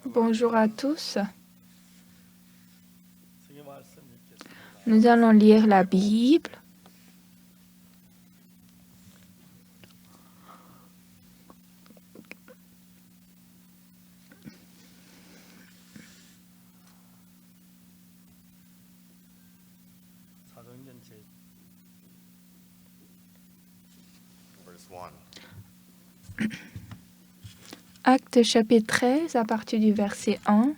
Bonjour à tous. Nous allons lire la Bible. Actes chapitre 13 à partir du verset 1.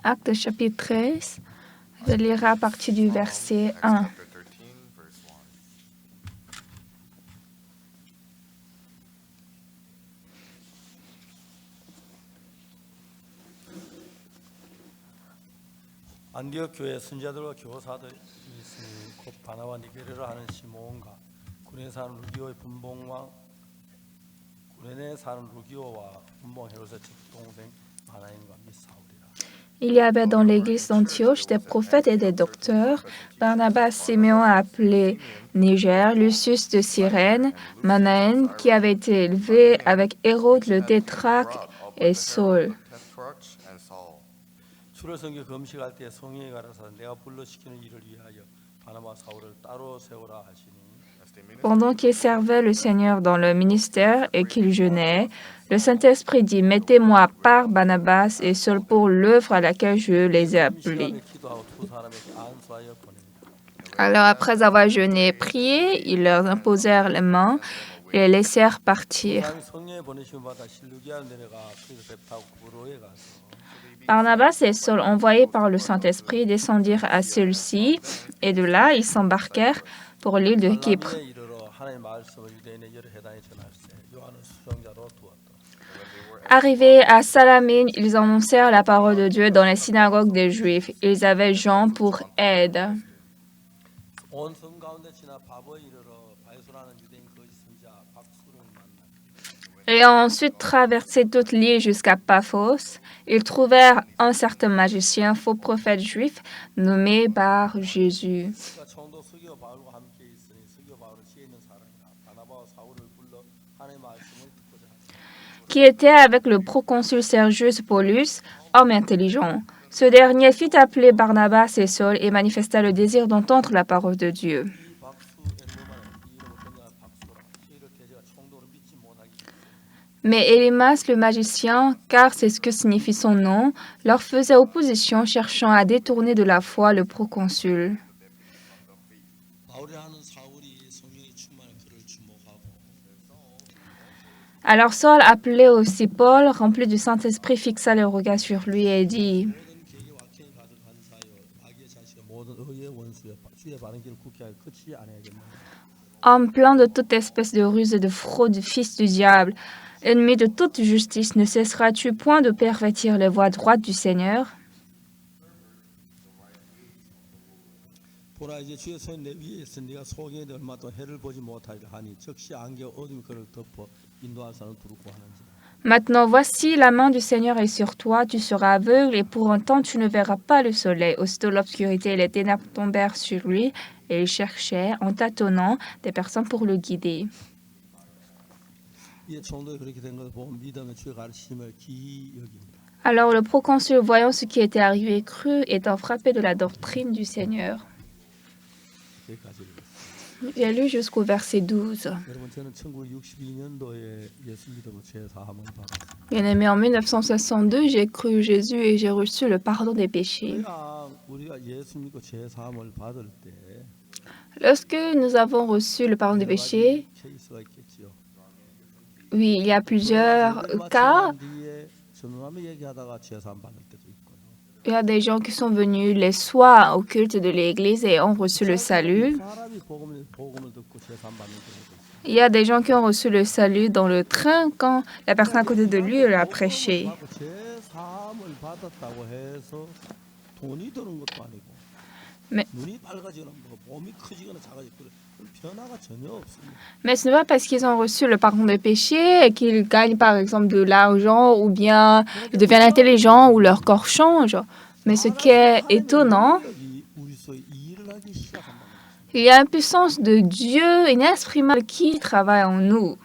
Actes chapitre 13, je lirai à partir du verset 1. 안디옥 교회 선지자들과 교사들이 있으니 곧 바나바 니게르라 하는 시몬과 구레네 사는 루기오의 분봉왕 구레네 사는 루기오와 분봉 헤롯의 동생 바나인과 및 사울이라. Il y avait dans l'église d'Antioche des prophètes et des docteurs, Barnabas, Siméon appelé Niger, Lucius de Cyrène, Manaën qui avait été élevé avec Hérode le tétrarque et Saul. 주를 섬겨 금식할 때 성령이 가라사 내가 불러 시키는 일을 위하여 바나바 사울을 따로 세우라 하시니. Pendant qu'ils servaient le Seigneur dans le ministère et qu'ils jeûnaient, le Saint-Esprit dit, « Mettez-moi à part Barnabas et Saul pour l'œuvre à laquelle je les ai appelés. » Alors après avoir jeûné et prié, ils leur imposèrent les mains et les laissèrent partir. Barnabas et Saul, envoyés par le Saint-Esprit, descendirent à celui-ci, et de là, ils s'embarquèrent pour l'île de Chypre. Arrivés à Salamine, ils annoncèrent la parole de Dieu dans les synagogues des Juifs. Ils avaient Jean pour aide. Et ont ensuite traversé toute l'île jusqu'à Paphos. Ils trouvèrent un certain magicien, faux prophète juif, nommé Bar Jésus, qui était avec le proconsul Sergius Paulus, homme intelligent. Ce dernier fit appeler Barnabas et Saul et manifesta le désir d'entendre la parole de Dieu. Mais Élymas, le magicien, car c'est ce que signifie son nom, leur faisait opposition, cherchant à détourner de la foi le proconsul. Alors Saul, appelé aussi Paul, rempli du Saint-Esprit, fixa le regard sur lui et dit, « Homme plein de toute espèce de ruse et de fraude, fils du diable, ennemi de toute justice, ne cesseras-tu point de pervertir les voies droites du Seigneur? » Maintenant, voici, la main du Seigneur est sur toi, tu seras aveugle et pour un temps tu ne verras pas le soleil. Aussitôt l'obscurité et les ténèbres tombèrent sur lui et il cherchait, en tâtonnant, des personnes pour le guider. Alors le proconsul, voyant ce qui était arrivé, crut, étant frappé de la doctrine du Seigneur. J'ai lu jusqu'au verset 12. Bien-aimé, en 1962, j'ai cru Jésus et j'ai reçu le pardon des péchés. Lorsque nous avons reçu le pardon des péchés, oui, il y a plusieurs cas. Il y a des gens qui sont venus les soirs au culte de l'Église et ont reçu le salut. Il y a des gens qui ont reçu le salut dans le train quand la personne à côté de lui l'a prêché. Mais ce n'est pas parce qu'ils ont reçu le pardon des péchés et qu'ils gagnent par exemple de l'argent ou bien ils deviennent intelligents ou leur corps change. Mais ce qui est étonnant, Il y a une puissance de Dieu inexprimable qui travaille en nous.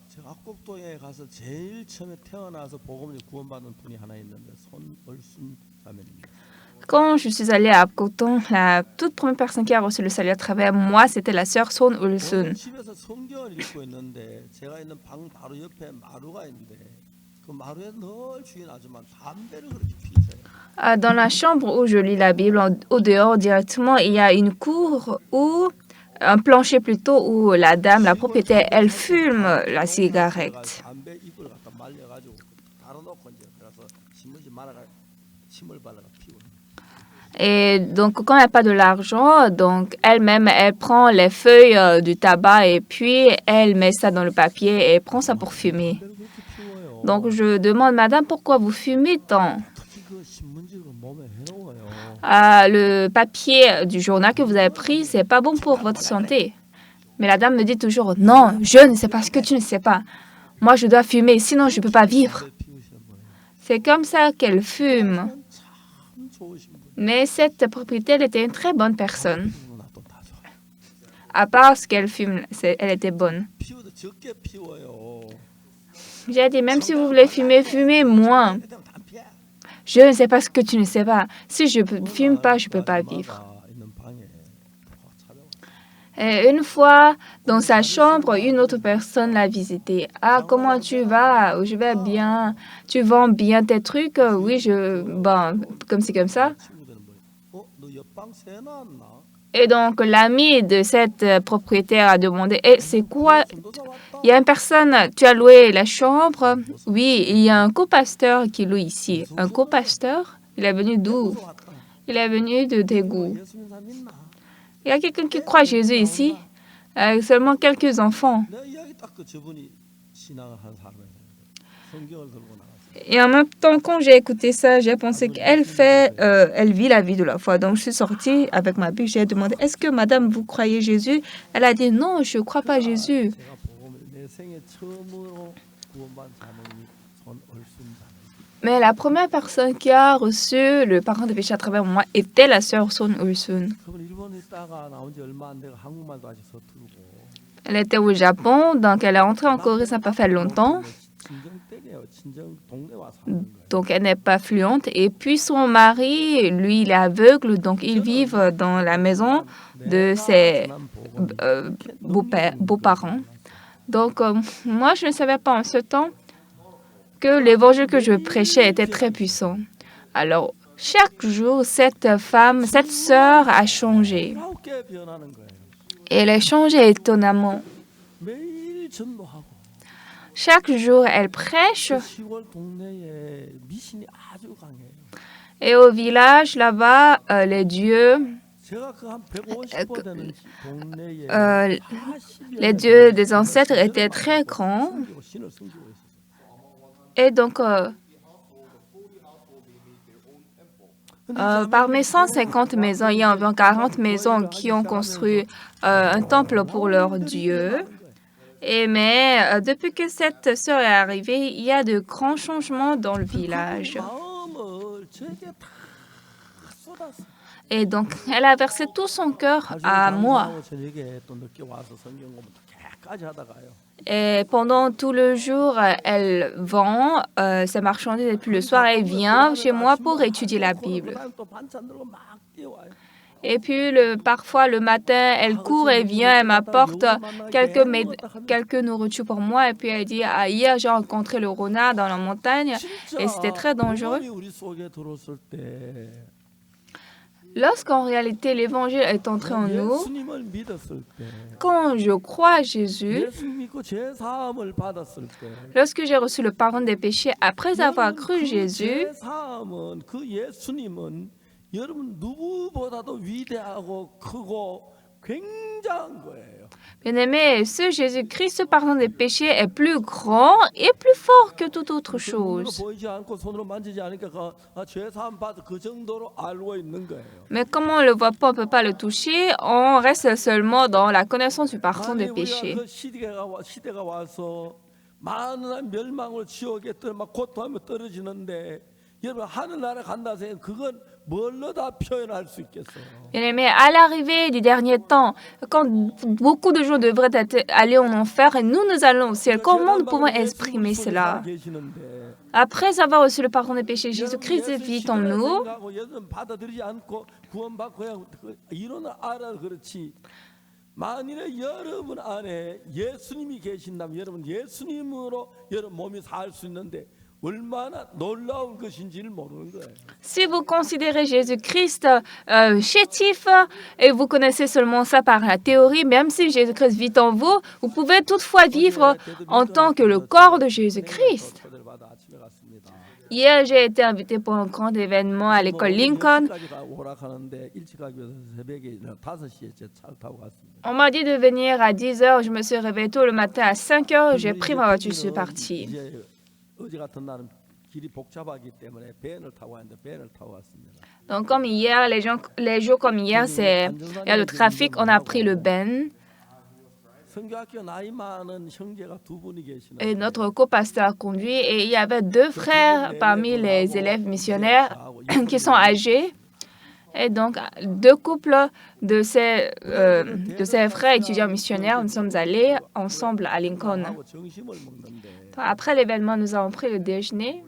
제가 악곡동에 가서 제일 처음에 태어나서 복음을 구원받은 분이 하나 있는데 손얼순 자매입니다. Quand je suis allée à Apkoton, la toute première personne qui a reçu le salut à travers moi, c'était la sœur Son Ulsun. 집에서 성경을 읽고 있는데 제가 있는 방 바로 옆에 마루가 있는데 그 마루에 늘 주인 아줌마 담배를 그렇게 피우세요. Dans la chambre où je lis la Bible, au dehors directement, il y a une cour où, un plancher plutôt, où la dame, la propriétaire, elle fume la cigarette. 담배 잎을 갖다 말려가지고 달아놓고 이제 그래서 신문지 말아가 침을 발라가 피우는. Et donc, quand elle n'a pas de l'argent, donc elle-même, elle prend les feuilles du tabac et puis elle met ça dans le papier et prend ça pour fumer. 담배를 그렇게 피워요. Donc, je demande, Madame, pourquoi vous fumez tant? 특히 그 신문지가 몸에 해로워요. Le papier du journal que vous avez pris, c'est pas bon pour votre santé. Mais la dame me dit toujours, non, jeune, c'est parce que tu ne sais pas. Moi, je dois fumer, sinon je ne peux pas vivre. 담배 피우시는 거예요. C'est comme ça qu'elle fume. 참 좋으신 분. Mais cette propriétaire elle était une très bonne personne. 나도 다 좋아요. À part ce qu'elle fume, elle était bonne. 피워도 적게 피워요. J'ai dit, même si vous voulez fumer, fumez moins. 그때면 다 피해. Je ne sais pas ce que tu ne sais pas. Si je ne fume pas, je ne peux pas vivre. 있는 방에 찾아와. Et une fois, dans sa chambre, une autre personne l'a visité. Ah, comment tu vas? Je vais bien. Tu vends bien tes trucs? Oui, bon, comme c'est comme ça. 친구들은 뭐래? 너 옆방 새 나왔나? Et donc, l'ami de cette propriétaire a demandé, eh, c'est quoi? 전도사 왔다. Il y a une personne, tu as loué la chambre? Oui, il y a un copasteur qui loue ici. Un copasteur? Il est venu d'où? 전도사 왔다. Il est venu de Daegu. 예수 믿는 사람 있나? Il y a quelqu'un qui croit à Jésus ici, avec seulement quelques enfants. 내 이야기 딱 그 저분이 신앙을 한 사람이에요. 성경을 들고 나갔어요. Et en même temps, quand j'ai écouté ça, j'ai pensé qu'elle elle vit la vie de la foi. Donc, je suis sortie avec ma Bible. J'ai demandé, est-ce que madame, vous croyez Jésus? Elle a dit, non, je ne crois pas à Jésus. 제가 복음을 내 생애 처음으로 구원받은 자매님이 손얼순 자매. Mais la première personne qui a reçu le pardon des péchés à travers moi était la sœur Son Ulsun. 그분 일본에 있다가 나온 지 얼마 안 돼가 한국말도 아직 서투르고. Elle était au Japon, donc elle est entrée en Corée, ça n'a pas fait longtemps. 친정댁이에요. 친정 동네 와서 하는 거예요. Donc, elle n'est pas fluente. Et puis, son mari, lui, il est aveugle. Donc, ils vivent dans la maison de ses beaux-parents. Donc, moi, je ne savais pas en ce temps que l'évangile que je prêchais était très puissant. Alors, chaque jour, cette sœur a changé. 놀랍게 변하는 거예요. Et elle a changé étonnamment. 매일 전도하고 Chaque jour, elle prêche. 그 시골 동네에 미신이 아주 강해요. Et au village, là-bas, les dieux, 제가 그 한 150번 되는 동네에 les dieux des ancêtres étaient très grands. 신을 섬기고 있었어요. Et donc, parmi 150 maisons, il y a environ 40 maisons qui ont construit un temple pour leur Dieu. Mais depuis que cette sœur est arrivée, il y a de grands changements dans le village. 마음을 제게 다 쏟았어요. Et donc, elle a versé tout son cœur à moi. 저녁에 또 늦게 와서 성경 공부 또 깨까지 하다가요. Et pendant tout le jour, elle vend ses marchandises et puis le soir, elle vient chez moi pour étudier la Bible. 또 반찬 들고 막 뛰어와요. Et puis, parfois, le matin, elle court et vient, elle m'apporte quelques nourritures pour moi. Et puis, elle dit, ah, hier, j'ai rencontré le renard dans la montagne et c'était très dangereux. 복음이 우리 속에 들어왔을 때 Lorsqu'en réalité, l'évangile est entré en nous, 예수님을 믿었을 때 quand je crois à Jésus, 예수 믿고 죄 사함을 받았을 때 lorsque j'ai reçu le pardon des péchés après avoir cru Jésus, 죄 사함은 그 예수님은 여러분 누구보다도 위대하고 크고 굉장한 거예요. bien-aimé, ce Jésus-Christ, ce pardon des péchés est plus grand et plus fort que toute autre 눈으로 chose. 보이지 않고 손으로 만지지 않으니까 죄 사함 받을 그 정도로 알고 있는 거예요. Mais comme on ne le voit pas, on ne peut pas le toucher, on reste seulement dans la connaissance du pardon des 우리가 péchés. 그 시대가 와서 많은 멸망을 지옥에 막 고통하며 떨어지는데 여러분 하늘나라 간다 생각 그건 뭘로 다 표현할 수 있겠어요? Bien-aimés, à l'arrivée du dernier temps, quand beaucoup de gens devraient aller en enfer et nous allons au ciel, comment nous pouvons exprimer cela? 계시는데 Après avoir reçu le pardon des péchés, Jésus-Christ vit en nous. 여러분 받아들이지 않고 구원받고 이론을 알아 그렇지. 만일에 여러분 안에 예수님이 계신다면 여러분 예수님으로 여러분 몸이 살 수 있는데 얼마나 놀라운 것인지를 모르는 거예요. Si vous considérez Jésus-Christ chétif et vous connaissez seulement ça par la théorie, même si Jésus-Christ vit en vous, vous pouvez toutefois vivre en tant que le corps de Jésus-Christ. Hier, j'ai été invité pour un grand événement à l'école Lincoln. On m'a dit de venir à 10 heures. Je me suis réveillée tôt le matin à 5 heures. J'ai pris ma voiture, je suis partie. Donc, comme hier, les jours comme hier, il y a le trafic, on a pris le Ben. Et notre co-pasteur a conduit et il y avait 2 frères parmi les élèves missionnaires qui sont âgés. Et donc, 2 couples de ces frères étudiants missionnaires, nous sommes allés ensemble à Lincoln. Après l'événement, nous avons pris le déjeuner.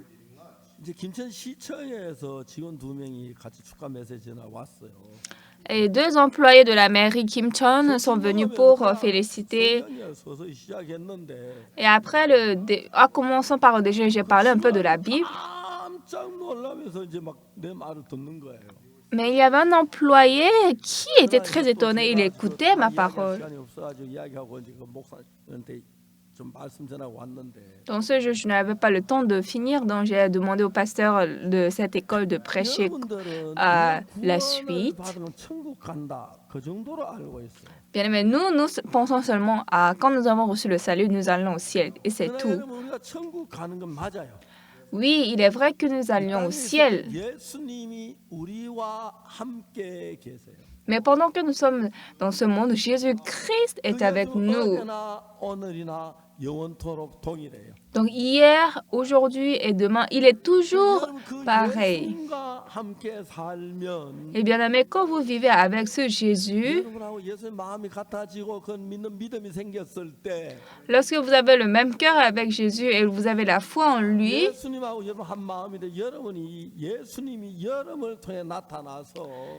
Et 2 employés de la mairie Kimchon sont venus pour féliciter. Et après, en commençant par le déjeuner, j'ai parlé un peu de la Bible. Mais il y avait un employé qui était très étonné. Il écoutait ma parole. Donc ce jour, je n'avais pas le temps de finir, donc j'ai demandé au pasteur de cette école de prêcher la suite. Bien aimé, nous pensons seulement à quand nous avons reçu le salut, nous allons au ciel, et c'est tout. Oui, il est vrai que nous allions au ciel. Mais pendant que nous sommes dans ce monde, Jésus-Christ est avec nous. Donc hier, aujourd'hui et demain, il est toujours pareil. Et bien aimé, quand vous vivez avec ce Jésus, lorsque vous avez le même cœur avec Jésus et vous avez la foi en lui,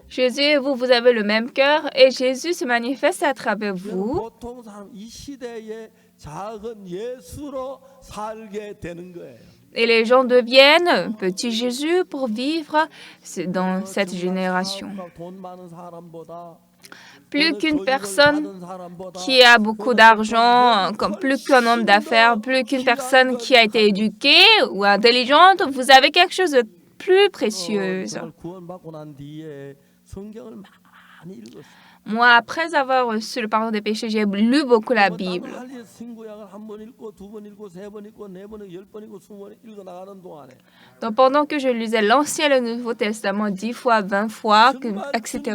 Jésus et vous avez le même cœur et Jésus se manifeste à travers vous. Et les gens deviennent petit Jésus pour vivre dans cette génération. Plus qu'une personne qui a beaucoup d'argent, comme plus qu'un homme d'affaires, plus qu'une personne qui a été éduquée ou intelligente, vous avez quelque chose de plus précieux. Moi, après avoir reçu le pardon des péchés, j'ai lu beaucoup la Bible. Donc, pendant que je lisais l'Ancien et le Nouveau Testament 10 fois, 20 fois, etc.,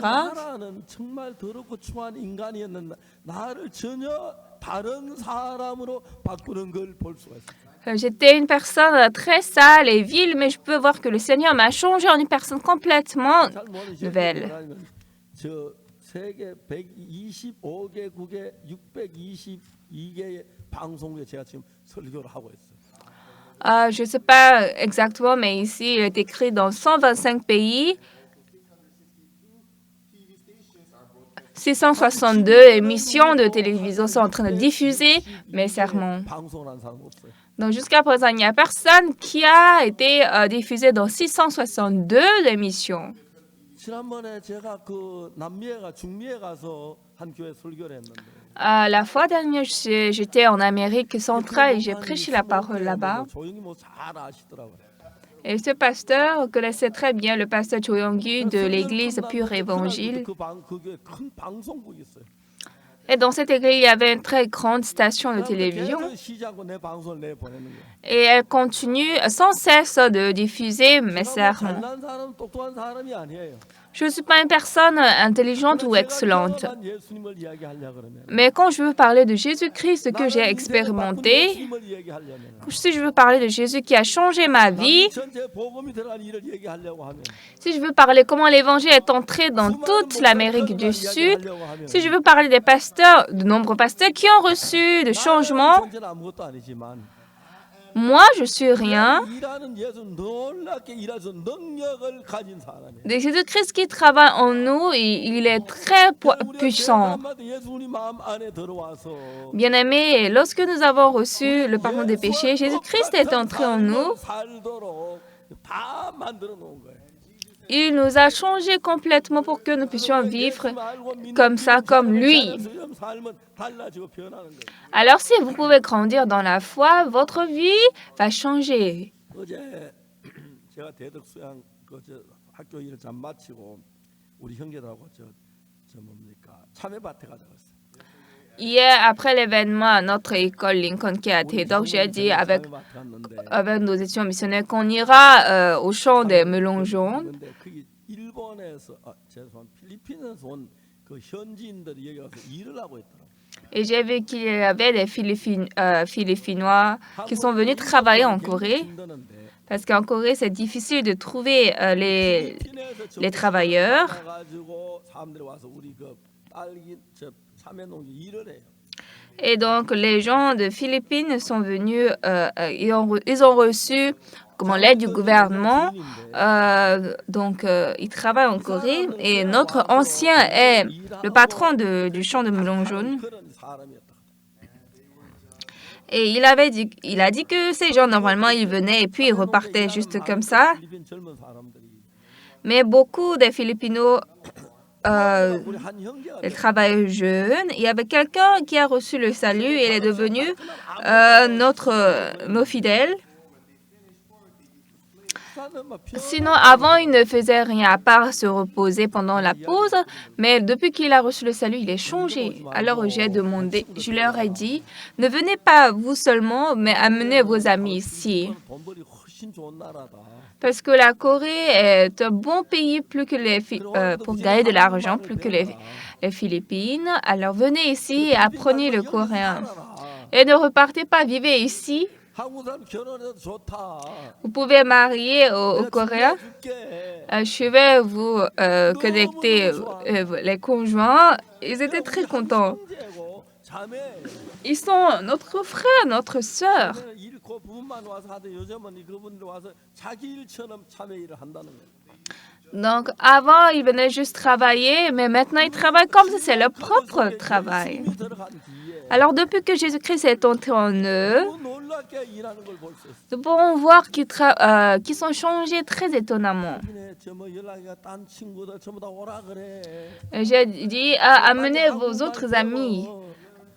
j'étais une personne très sale et vile, mais je peux voir que le Seigneur m'a changé en une personne complètement nouvelle. 세계 125개국의 622개의 방송국에 제가 지금 설교를 하고 있어요. Je ne sais pas exactement, mais ici, il est écrit dans 125 pays. 662 émissions de télévision sont en train de diffuser mes sermons. Donc, jusqu'à présent, il n'y a personne qui a été diffusé dans 662 émissions. La fois dernière, j'étais en Amérique centrale et j'ai prêché la parole là-bas. Et ce pasteur connaissait très bien le pasteur Cho Young-gu de l'église Pure Évangile. Et dans cette église, il y avait une très grande station de télévision. Et elle continue sans cesse de diffuser mes sermons. Je ne suis pas une personne intelligente ou excellente. Mais quand je veux parler de Jésus-Christ que j'ai expérimenté, si je veux parler de Jésus qui a changé ma vie, si je veux parler comment l'Évangile est entré dans toute l'Amérique du Sud, si je veux parler des pasteurs, de nombreux pasteurs qui ont reçu de changements, moi, je suis rien. De Jésus-Christ qui travaille en nous, il est très puissant. Bien-aimés, lorsque nous avons reçu le pardon des péchés, Jésus-Christ est entré en nous. Il nous a changés complètement pour que nous puissions vivre comme ça, comme lui. Alors, si vous pouvez grandir dans la foi, votre vie va changer. Hier, après l'événement à notre école Lincoln qui a été, donc j'ai dit avec nos étudiants missionnaires qu'on ira au champ des melons jaunes. Et j'ai vu qu'il y avait des Philippinois qui sont venus travailler en Corée. Parce qu'en Corée, c'est difficile de trouver les travailleurs. Et donc, les gens de Philippines sont venus, ils ont reçu l'aide du gouvernement. Ils travaillent en Corée. Et notre ancien est le patron du champ de melons jaunes. Et il a dit que ces gens, normalement, ils venaient et puis ils repartaient juste comme ça. Mais beaucoup des Philippinos, les travailleurs jeunes, il y avait quelqu'un qui a reçu le salut et il est devenu nos fidèles. Sinon, avant, il ne faisait rien à part se reposer pendant la pause, mais depuis qu'il a reçu le salut, il est changé. Alors, je leur ai dit, ne venez pas vous seulement, mais amenez vos amis ici. Parce que la Corée est un bon pays pour gagner de l'argent, plus que les Philippines. Alors, venez ici et apprenez le coréen. Et ne repartez pas, vivez ici. Vous pouvez marier au Coréen. Je vais vous connecter les conjoints. Ils étaient très contents. Ils sont notre frère, notre sœur. Donc, avant, ils venaient juste travailler, mais maintenant, ils travaillent comme si c'est leur propre travail. Alors, depuis que Jésus-Christ est entré en eux, nous pouvons voir qu'ils sont changés très étonnamment. J'ai dit, amenez vos autres amis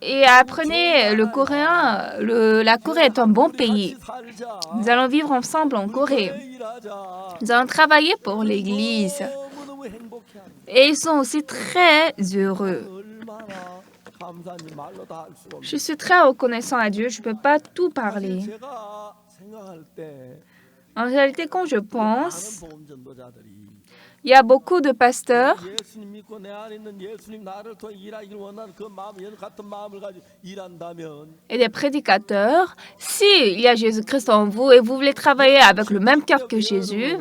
et apprenez le coréen. La Corée est un bon pays. Nous allons vivre ensemble en Corée. Nous allons travailler pour l'Église. Et ils sont aussi très heureux. Je suis très reconnaissant à Dieu. Je ne peux pas tout parler. En réalité, quand je pense, il y a beaucoup de pasteurs et des prédicateurs. S'il y a Jésus-Christ en vous et vous voulez travailler avec le même cœur que Jésus,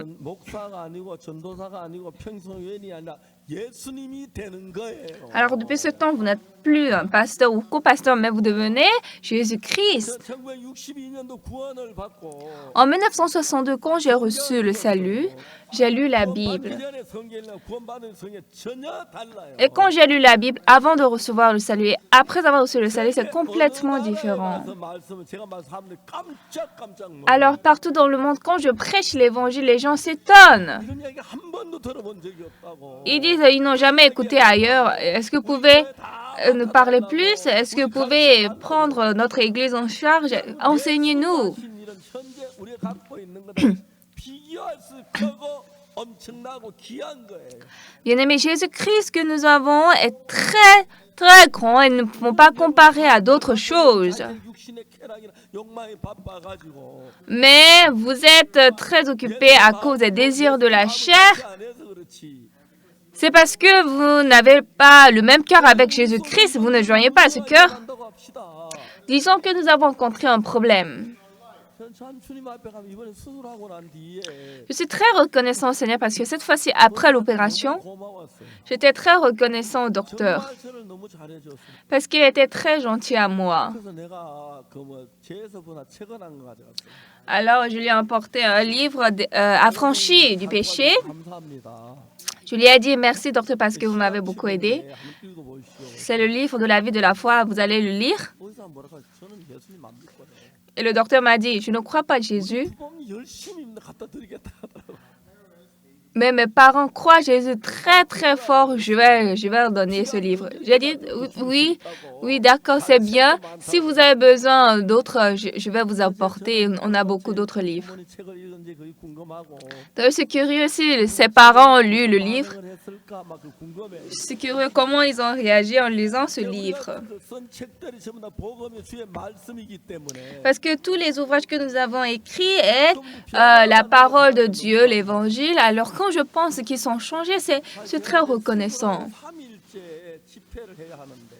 alors depuis ce temps, vous n'êtes plus un pasteur ou co-pasteur, mais vous devenez Jésus-Christ. En 1962, quand j'ai reçu le salut, j'ai lu la Bible. Et quand j'ai lu la Bible avant de recevoir le salut et après avoir reçu le salut, c'est complètement différent. Alors, partout dans le monde, quand je prêche l'Évangile, les gens s'étonnent. Ils disent ils n'ont jamais écouté ailleurs. Est-ce que vous pouvez nous parler plus? Est-ce que vous pouvez prendre notre Église en charge? Enseignez-nous. Bien-aimés, Jésus-Christ que nous avons est très, très grand et nous ne pouvons pas comparer à d'autres choses. Mais vous êtes très occupés à cause des désirs de la chair. C'est parce que vous n'avez pas le même cœur avec Jésus-Christ, vous ne joignez pas à ce cœur. 한다고 합시다. Disons que nous avons rencontré un problème. 전 주님 앞에 가면 이번에 수술하고 난 뒤에 Je suis très reconnaissant au Seigneur parce que cette fois-ci, après l'opération, 고마웠어요. j'étais très reconnaissant au docteur 정말 저를 너무 잘해줬어요. parce qu'il était très gentil à moi. 그래서 내가 그뭐 죄에서보다 채권한 거 가져갔어요. Alors, je lui ai emporté un livre affranchi du péché. 감사합니다. Je lui ai dit merci, docteur, parce que vous m'avez beaucoup aidé. 네, 한번 읽어보십시오. C'est le livre de la vie de la foi, vous allez le lire. 의사 뭐라고 하지? 저는 예수님 안 믿거든요. Et le docteur m'a dit, je ne crois pas Jésus, 주범 열심히 갖다 드리겠다 하더라고요. mais mes parents croient Jésus très très fort, je vais leur donner ce livre. J'ai dit, oui, d'accord, c'est bien. Si vous avez besoin d'autres, je vais vous apporter. On a beaucoup d'autres livres. 부모님 책을 읽은지 그게 궁금하고 D'ailleurs, c'est curieux si ses parents ont lu le livre. 반응을 했을까 막 그 궁금해. C'est curieux comment ils ont réagi en lisant ce livre. 쓴 책들이 전부 다 복음의 주의 말씀이기 때문에 Parce que tous les ouvrages que nous avons écrits est la parole de Dieu, l'évangile. Alors quand je pense qu'ils sont changés, c'est très reconnaissant. 3일째 집회를 해야 하는데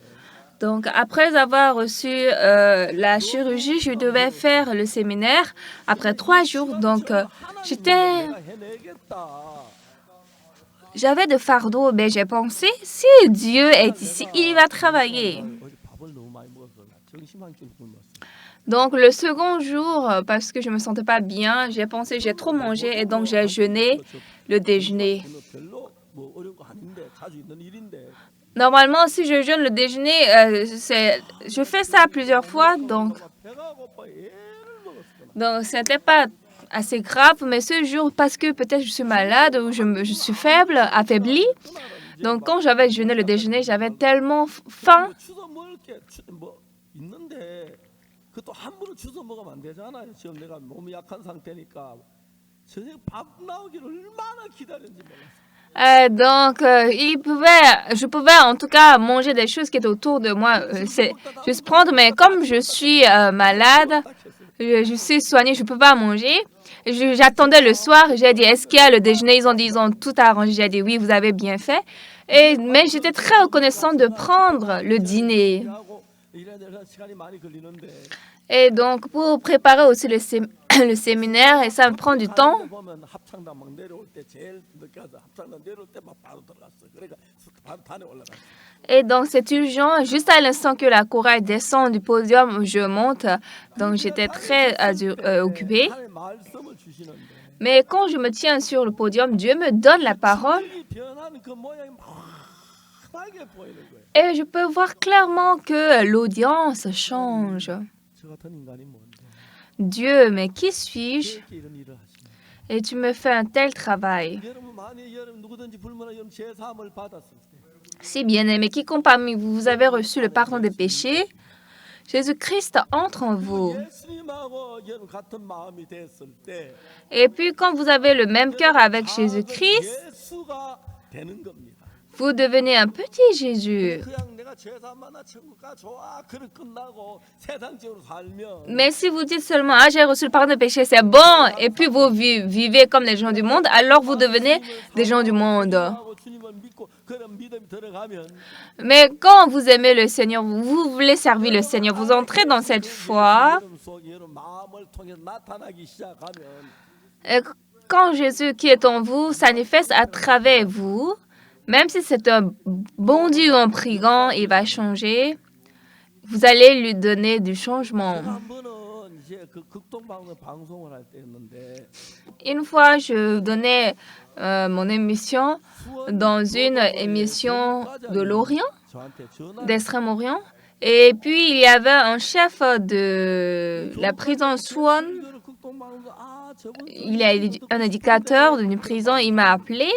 Donc après avoir reçu la chirurgie, je devais faire le séminaire après 3 jours. Donc 내가 해내겠다. j'avais de fardeau, mais j'ai pensé, si Dieu est ici, il va travailler. 어제 밥을 너무 많이 먹어서 정신 한 끼 굶었어. Donc le second jour, parce que je me sentais pas bien, j'ai pensé j'ai trop mangé et donc j'ai jeûné le déjeuner. 별로 뭐 어려운 거 아닌데 자주 있는 일인데 Normalement, si je jeûne le déjeuner, je fais ça plusieurs fois, donc 배가 고파 애를 먹었어. c'était pas assez grave. Mais ce jour, parce que peut-être je suis malade ou je suis faible, affaiblie, donc quand j'avais jeûné le déjeuner, j'avais tellement faim. 뭐 주워 먹을 게 뭐 있는데 그것도 함부로 주워 먹으면 안 되잖아요. 지금 내가 몸이 약한 상태니까 저녁 밥 나오기를 얼마나 기다렸는지 몰랐어. Je pouvais en tout cas manger des choses qui étaient autour de moi, c'est juste prendre, mais comme je suis malade, je suis soignée, je ne peux pas manger. J'attendais le soir, j'ai dit, est-ce qu'il y a le déjeuner? Ils ont tout arrangé. J'ai dit, oui, vous avez bien fait. Mais j'étais très reconnaissante de prendre le dîner. 하고 이래야 돼서 시간이 많이 걸리는데 Et donc, pour préparer aussi le séminaire, et ça me prend du temps. 보면 합창단 막 내려올 때 제일 늦게 와서 합창단 내려올 때 막 바로 들어갔어. 그러니까 바로 단에 올라갔어. Et donc, c'est urgent. Juste à l'instant que la chorale descend du podium, je monte. Donc, j'étais très occupée. 하나님의 말씀을 주시는데 Mais quand je me tiens sur le podium, Dieu me donne la parole 이 변한 그 모양이 환하게 보이는 거예요. et je peux voir clairement que l'audience change. 저 같은 인간이 뭔데? Dieu, mais qui suis-je? 이렇게 이런 일을 하시네. Et tu me fais un tel travail. 여러분 만약 여러분 누구든지 불문하 여러분 제 사함을 받았을 때 Si bien-aimé, quiconque parmi vous, vous avez reçu le pardon des péchés, Jésus-Christ entre en vous. 예수님하고 여러분 같은 마음이 됐을 때 Et puis, quand vous avez le même cœur avec Jésus-Christ, 예수가 되는 겁니다. vous devenez un petit Jésus. 그냥 내가 제사만나 천국가 좋아 그래 끝나고 세상적으로 살면 Mais si vous dites seulement, ah, j'ai reçu le pardon des péchés, c'est bon, et puis vous vivez comme les gens du monde, alors vous devenez des gens du monde. 하고 주님을 믿고 그런 믿음이 들어가면 Mais quand vous aimez le Seigneur, vous voulez servir le Seigneur, vous entrez dans cette foi. 여러분 속에 여러분 마음을 통해 나타나기 시작하면 Et quand Jésus qui est en vous s'manifeste à travers vous, même si c'est un bandit ou un brigand, il va changer. Vous allez lui donner du changement. 제가 한 번은 이제 그 극동방송 방송을 할 때였는데 Une fois, je donnais mon émission dans une émission de l'Orient, 저한테 전화 d'Extrême-Orient. Et puis, il y avait un chef de la prison Swan. 극동방송 아 저분 Il est un éducateur d'une prison. Il m'a appelé.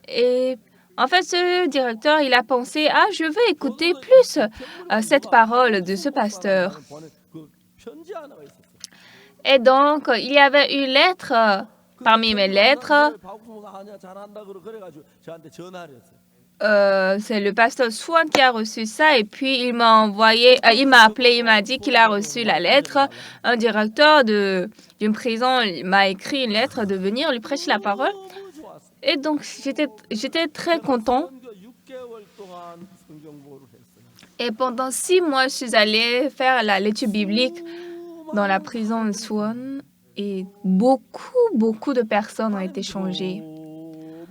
Et en fait, ce directeur, il a pensé, ah, je veux écouter plus cette parole de ce pasteur. 보낸 그 편지 하나가 있었어요. Et donc, il y avait une lettre parmi mes lettres. 방송 하냐 잘한다 그래가지고 저한테 전화를 했어요. C'est le pasteur Swan qui a reçu ça et puis il m'a envoyé, il m'a appelé, il m'a dit qu'il a reçu la lettre. Un directeur d'une prison m'a écrit une lettre de venir lui prêcher la parole. 너무 좋았어요. Et donc, j'étais très content. 선교 6개월 동안 성경 공부를 했어요. Et pendant 6 mois, je suis allée faire l'étude biblique dans la prison de Suwon. Et beaucoup de personnes ont été changées.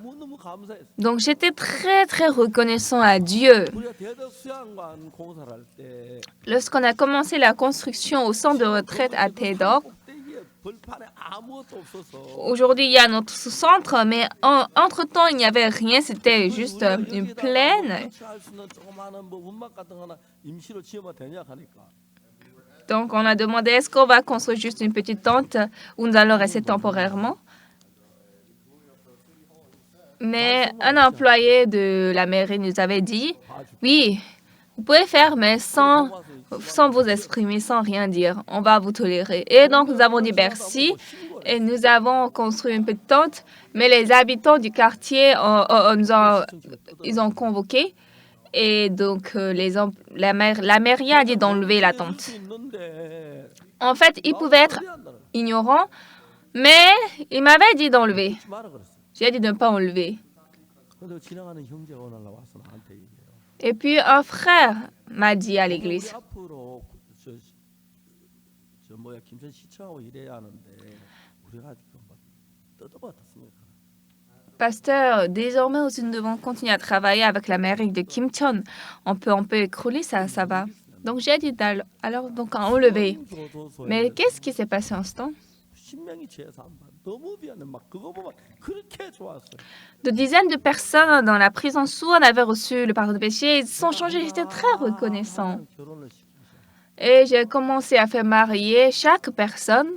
너무너무 감사했어요. Donc, j'étais très, très reconnaissant à Dieu. 우리가 대덕 수양관 공사를 할 때 Lorsqu'on a commencé la construction au centre de retraite à Taedok, 꼭대기에 벌판에 아무것도 없어서 aujourd'hui, il y a notre centre, mais entre-temps, il n'y avait rien, c'était juste une plaine. 할 수 있는 조그마한 뭐 운막 같은 거 하나 임시로 지으면 되냐 하니까 Donc, on a demandé, est-ce qu'on va construire juste une petite tente où nous allons rester temporairement? Mais un employé de la mairie nous avait dit, oui, vous pouvez faire, mais sans vous exprimer, sans rien dire. On va vous tolérer. Et donc, nous avons dit merci et nous avons construit une petite tente, mais les habitants du quartier ils ont convoqué. Et donc, la mairie a dit d'enlever la tente. En fait, ils pouvaient être ignorants, mais ils m'avaient dit d'enlever. J'ai dit de ne pas enlever. 근데 지나가는 형제가 오늘 나와서 나한테 얘기해요. Et puis, un frère m'a dit à l'église, 우리 앞으로 저 뭐야 김천 시청하고 일해야 하는데 우리가 뭐 뜯어봤습니까? Pasteur, désormais aussi nous devons continuer à travailler avec la mairie de Kimcheon. On peut écrouler ça va. Donc j'ai dit alors donc à enlever. Mais qu'est-ce qui s'est passé en ce temps? De dizaines de personnes dans la prison Suwon avaient reçu le pardon de péché. Ils sont changés. J'étais très reconnaissant. Et j'ai commencé à faire marier chaque personne.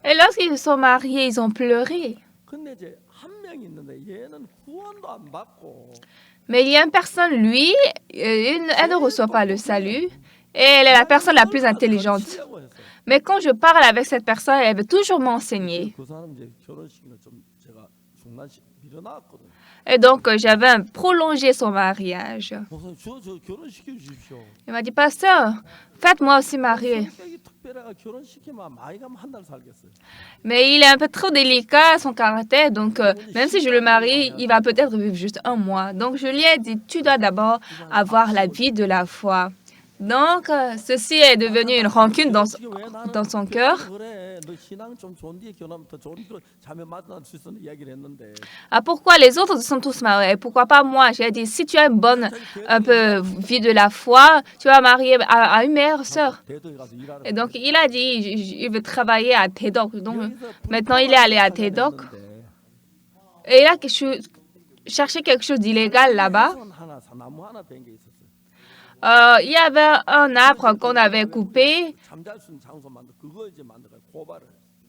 Et lorsqu'ils se sont mariés, ils ont pleuré. Mais il y a une personne, lui, elle ne reçoit pas le salut. Et elle est la personne la plus intelligente. Mais quand je parle avec cette personne, elle veut toujours m'enseigner. Et donc, j'avais prolongé son mariage. Il m'a dit, pasteur, faites-moi aussi marier. Mais il est un peu trop délicat, son caractère, donc même si je le marie, il va peut-être vivre juste 1 mois. Donc, je lui ai dit, tu dois d'abord avoir la vie de la foi. Donc, ceci est devenu une rancune dans son cœur. Ah, pourquoi les autres sont tous mariés? Pourquoi pas moi? J'ai dit, si tu as une bonne vie de la foi, tu vas marier à une meilleure sœur. Et donc, il a dit, il veut travailler à Taedok. Donc, maintenant, il est allé à Taedok. Et il a cherché quelque chose d'illégal là-bas. Il y avait un arbre qu'on avait coupé.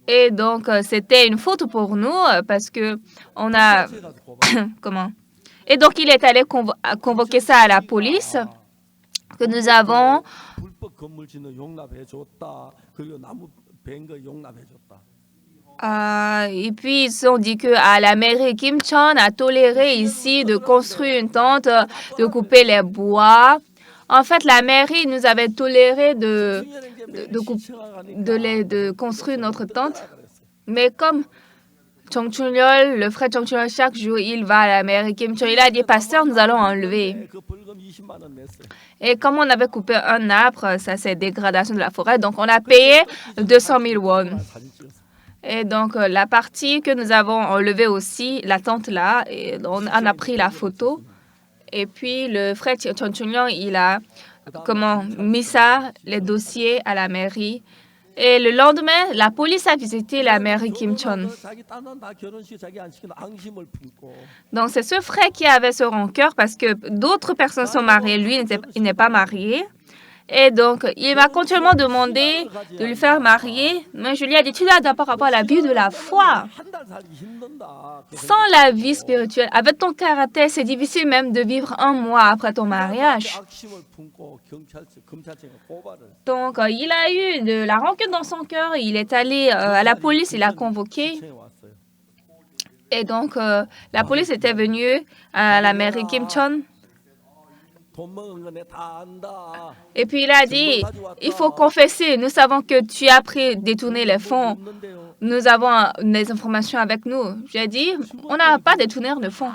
Et donc, c'était une faute pour nous parce que on a... Comment? Et donc, il est allé convoquer ça à la police que nous avons... et puis, ils ont dit que la mairie Kimcheon a toléré ici de construire une tente, de couper les bois. En fait, la mairie nous avait toléré de construire notre tente. Mais comme Chung Chul-yeol, le frère Chung Chul-yeol, chaque jour, il va à la mairie Kimcheon, il a dit, pasteur, nous allons enlever. Et comme on avait coupé un arbre, ça c'est dégradation de la forêt, donc on a payé 200 000 won. Et donc, la partie que nous avons enlevée aussi, la tente là, et on a pris la photo. Et puis, le frère Chung Chul-yeol, il a mis ça, les dossiers à la mairie. Et le lendemain, la police a visité la mairie Kimcheon. Donc, c'est ce frère qui avait ce rancœur parce que d'autres personnes sont mariées. Lui, il n'est pas marié. Et donc, il m'a continuellement demandé de lui faire marier. Mais je lui ai dit, tu dois d'abord avoir la vie de la foi. Sans la vie spirituelle, avec ton caractère, c'est difficile même de vivre 1 mois après ton mariage. Donc, il a eu de la rancune dans son cœur. Il est allé à la police, il a convoqué. Et donc, la police était venue à la mairie Kimcheon. Et puis il a dit, il faut confesser, nous savons que tu as détourné les fonds. Nous avons des informations avec nous. J'ai dit, on n'a pas détourné de fonds.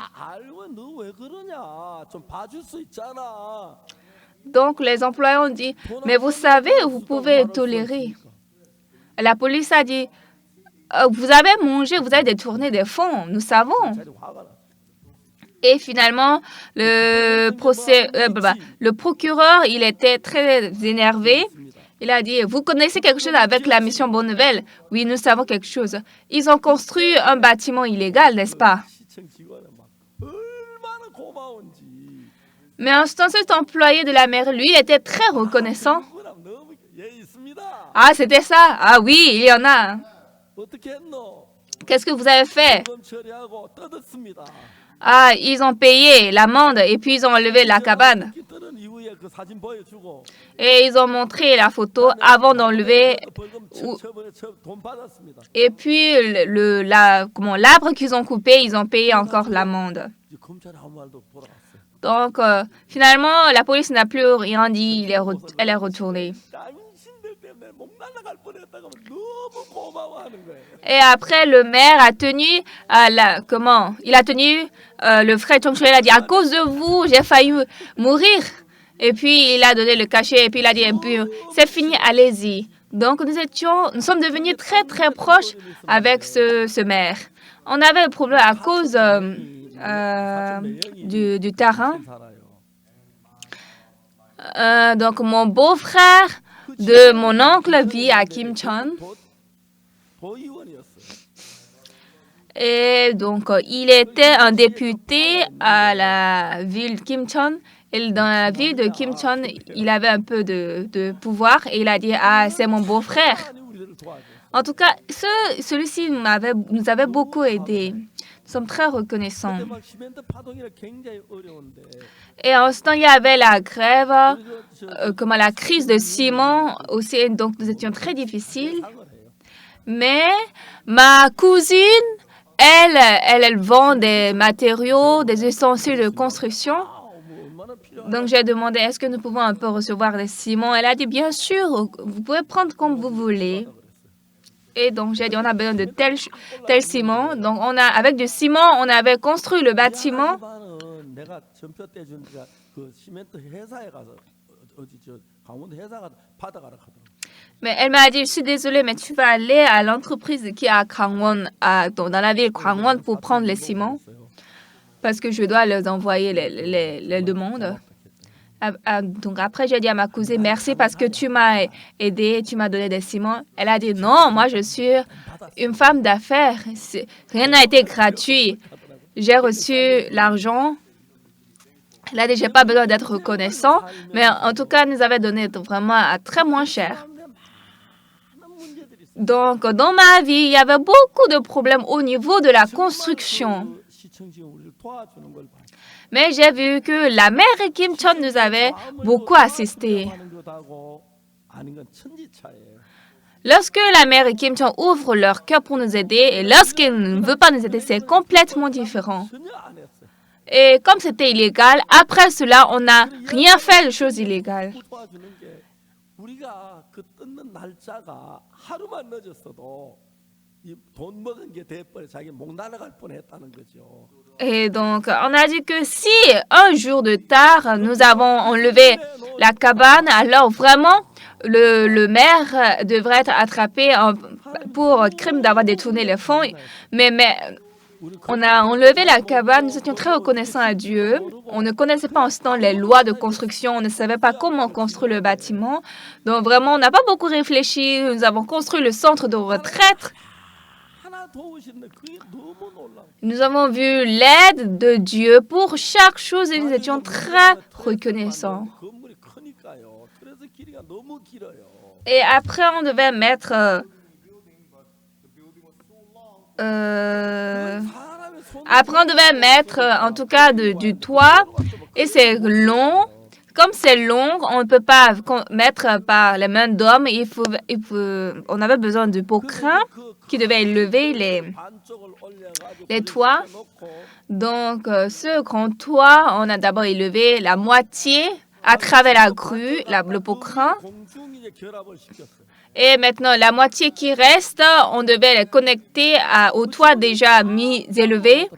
Donc les employés ont dit, mais vous savez, vous pouvez tolérer. La police a dit, vous avez mangé, vous avez détourné des fonds, nous savons. Et finalement, le procureur, il était très énervé. Il a dit, vous connaissez quelque chose avec la mission Bonne Nouvelle? Oui, nous savons quelque chose. Ils ont construit un bâtiment illégal, n'est-ce pas? Mais en ce temps, cet employé de la mairie, lui, il était très reconnaissant. Ah, c'était ça? Ah oui, il y en a. Qu'est-ce que vous avez fait? Ah, ils ont payé l'amende et puis ils ont enlevé la cabane. Et ils ont montré la photo avant d'enlever. Et puis, l'arbre qu'ils ont coupé, ils ont payé encore l'amende. Donc, finalement, la police n'a plus rien dit, elle est retournée. Et après, le maire a tenu il a tenu le frère Chongchul, il a dit, à cause de vous, j'ai failli mourir. Et puis, il a donné le cachet et puis il a dit, c'est fini, allez-y. Donc, nous sommes devenus très, très proches avec ce maire. On avait un problème à cause du terrain. Donc, mon beau-frère de mon oncle vit à Kimcheon. Et donc, il était un député à la ville Kimcheon. Et dans la ville de Kimcheon, il avait un peu de pouvoir. Et il a dit, ah, c'est mon beau-frère. En tout cas, celui-ci nous avait beaucoup aidés. Nous sommes très reconnaissants. Et en ce temps, il y avait la grève, la crise de ciment aussi. Donc, nous étions très difficiles. Mais ma cousine, elle vend des matériaux, des ustensiles de construction. Donc, j'ai demandé, est-ce que nous pouvons un peu recevoir des ciments? Elle a dit, bien sûr, vous pouvez prendre comme vous voulez. Et donc, j'ai dit, on a besoin de tel ciment. Donc, avec du ciment, on avait construit le bâtiment. Mais elle m'a dit, je suis désolée, mais tu vas aller à l'entreprise qui est à Gangwon, dans la ville Gangwon, pour prendre les ciments. Parce que je dois leur envoyer les demandes. Donc après, j'ai dit à ma cousine, merci parce que tu m'as aidé, tu m'as donné des ciments. Elle a dit, non, moi je suis une femme d'affaires. Rien n'a été gratuit. J'ai reçu l'argent. Elle a dit, j'ai pas besoin d'être reconnaissant. Mais en tout cas, nous avait donné vraiment à très moins cher. Donc, dans ma vie, il y avait beaucoup de problèmes au niveau de la construction. Mais j'ai vu que la mairie Kimcheon nous avait beaucoup assisté. Lorsque la mairie Kimcheon ouvre leur cœur pour nous aider et lorsqu'elle ne veut pas nous aider, c'est complètement différent. Et comme c'était illégal, après cela, on n'a rien fait de choses illégales. Et donc, on a dit que si un jour de tard, nous avons enlevé la cabane, alors vraiment, le maire devrait être attrapé pour crime d'avoir détourné les fonds. Mais on a enlevé la cabane, nous étions très reconnaissants à Dieu. On ne connaissait pas en ce temps les lois de construction, on ne savait pas comment construire le bâtiment. Donc vraiment, on n'a pas beaucoup réfléchi. Nous avons construit le centre de retraite. Nous avons vu l'aide de Dieu pour chaque chose et nous étions très reconnaissants. Et après, on devait mettre en tout cas du toit et c'est long. Comme c'est long, on ne peut pas mettre par les mains d'hommes. On avait besoin de beaux crins qui devaient élever les toits. Donc, ce grand toit, on a d'abord élevé la moitié à travers la grue, le pot-crin. Et maintenant, la moitié qui reste, on devait les connecter au toit déjà mis élevé.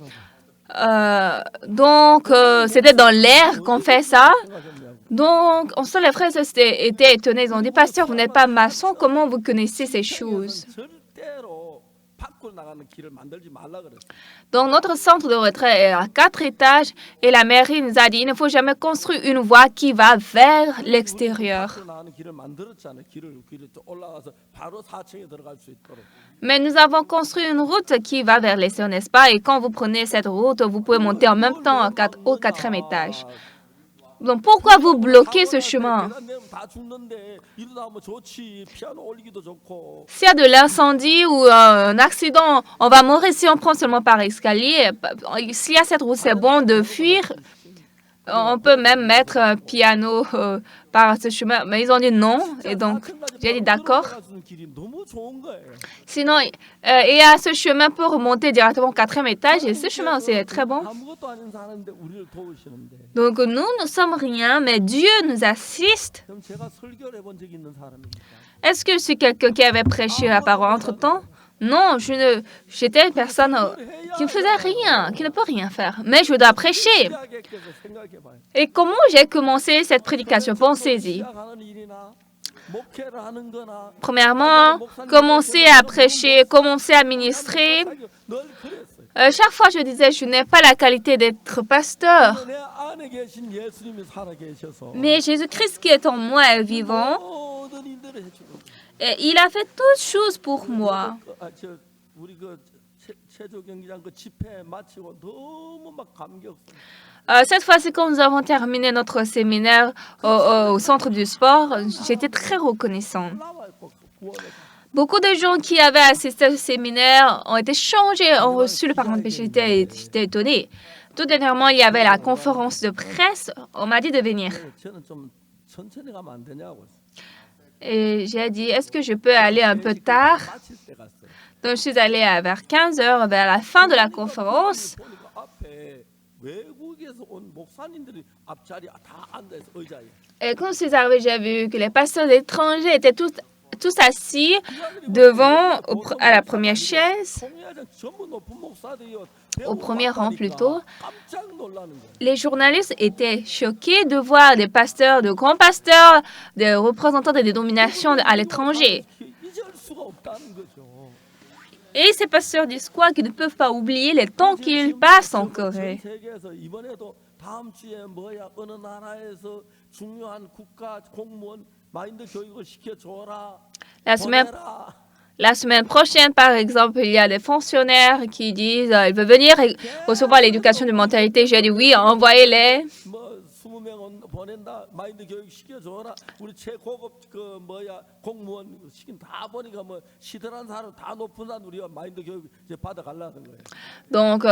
Donc, c'était dans l'air qu'on fait ça. Donc, on sent les frères étaient étonnés. Ils ont dit, pasteur, vous n'êtes pas maçon, comment vous connaissez ces choses? Donc, notre centre de retrait est à 4 étages et la mairie nous a dit, il ne faut jamais construire une voie qui va vers l'extérieur. Mais nous avons construit une route qui va vers l'extérieur, n'est-ce pas? Et quand vous prenez cette route, vous pouvez monter en même temps au 4e étage. Donc, pourquoi vous bloquez ce chemin? S'il y a de l'incendie ou un accident, on va mourir si on prend seulement par escalier. S'il y a cette route, c'est bon de fuir. On peut même mettre un piano par ce chemin. Mais ils ont dit non. Et donc, j'ai dit d'accord. Sinon, il y a ce chemin pour remonter directement au 4e étage. Et ce chemin aussi est très bon. Donc, nous sommes rien, mais Dieu nous assiste. Est-ce que je suis quelqu'un qui avait prêché la parole entre-temps? Non, j'étais une personne qui ne faisait rien, qui ne peut rien faire. Mais je dois prêcher. Et comment j'ai commencé cette prédication? Pensez-y. Premièrement, commencer à prêcher, commencer à ministrer. Chaque fois, je disais, je n'ai pas la qualité d'être pasteur. Mais Jésus-Christ qui est en moi est vivant. Et il a fait toutes choses pour moi. Cette fois-ci, quand nous avons terminé notre séminaire au centre du sport, j'étais très reconnaissant. Beaucoup de gens qui avaient assisté au séminaire ont été changés, ont reçu le pardon de péché. J'étais étonnée. Tout dernièrement, il y avait la conférence de presse. On m'a dit de venir. Et j'ai dit, est-ce que je peux aller un peu tard? Donc, je suis allée vers 15 heures, vers la fin de la conférence. Et quand je suis arrivée, j'ai vu que les pasteurs étrangers étaient tous assis devant, à la première chaise, au premier rang plutôt. Les journalistes étaient choqués de voir des pasteurs, de grands pasteurs, des représentants des dénominations à l'étranger. Et ces pasteurs disent quoi? Qu'ils ne peuvent pas oublier les temps qu'ils passent en Corée. La semaine prochaine, par exemple, il y a des fonctionnaires qui disent ils veulent venir recevoir l'éducation de mentalité. J'ai dit oui, envoyez-les. Donc,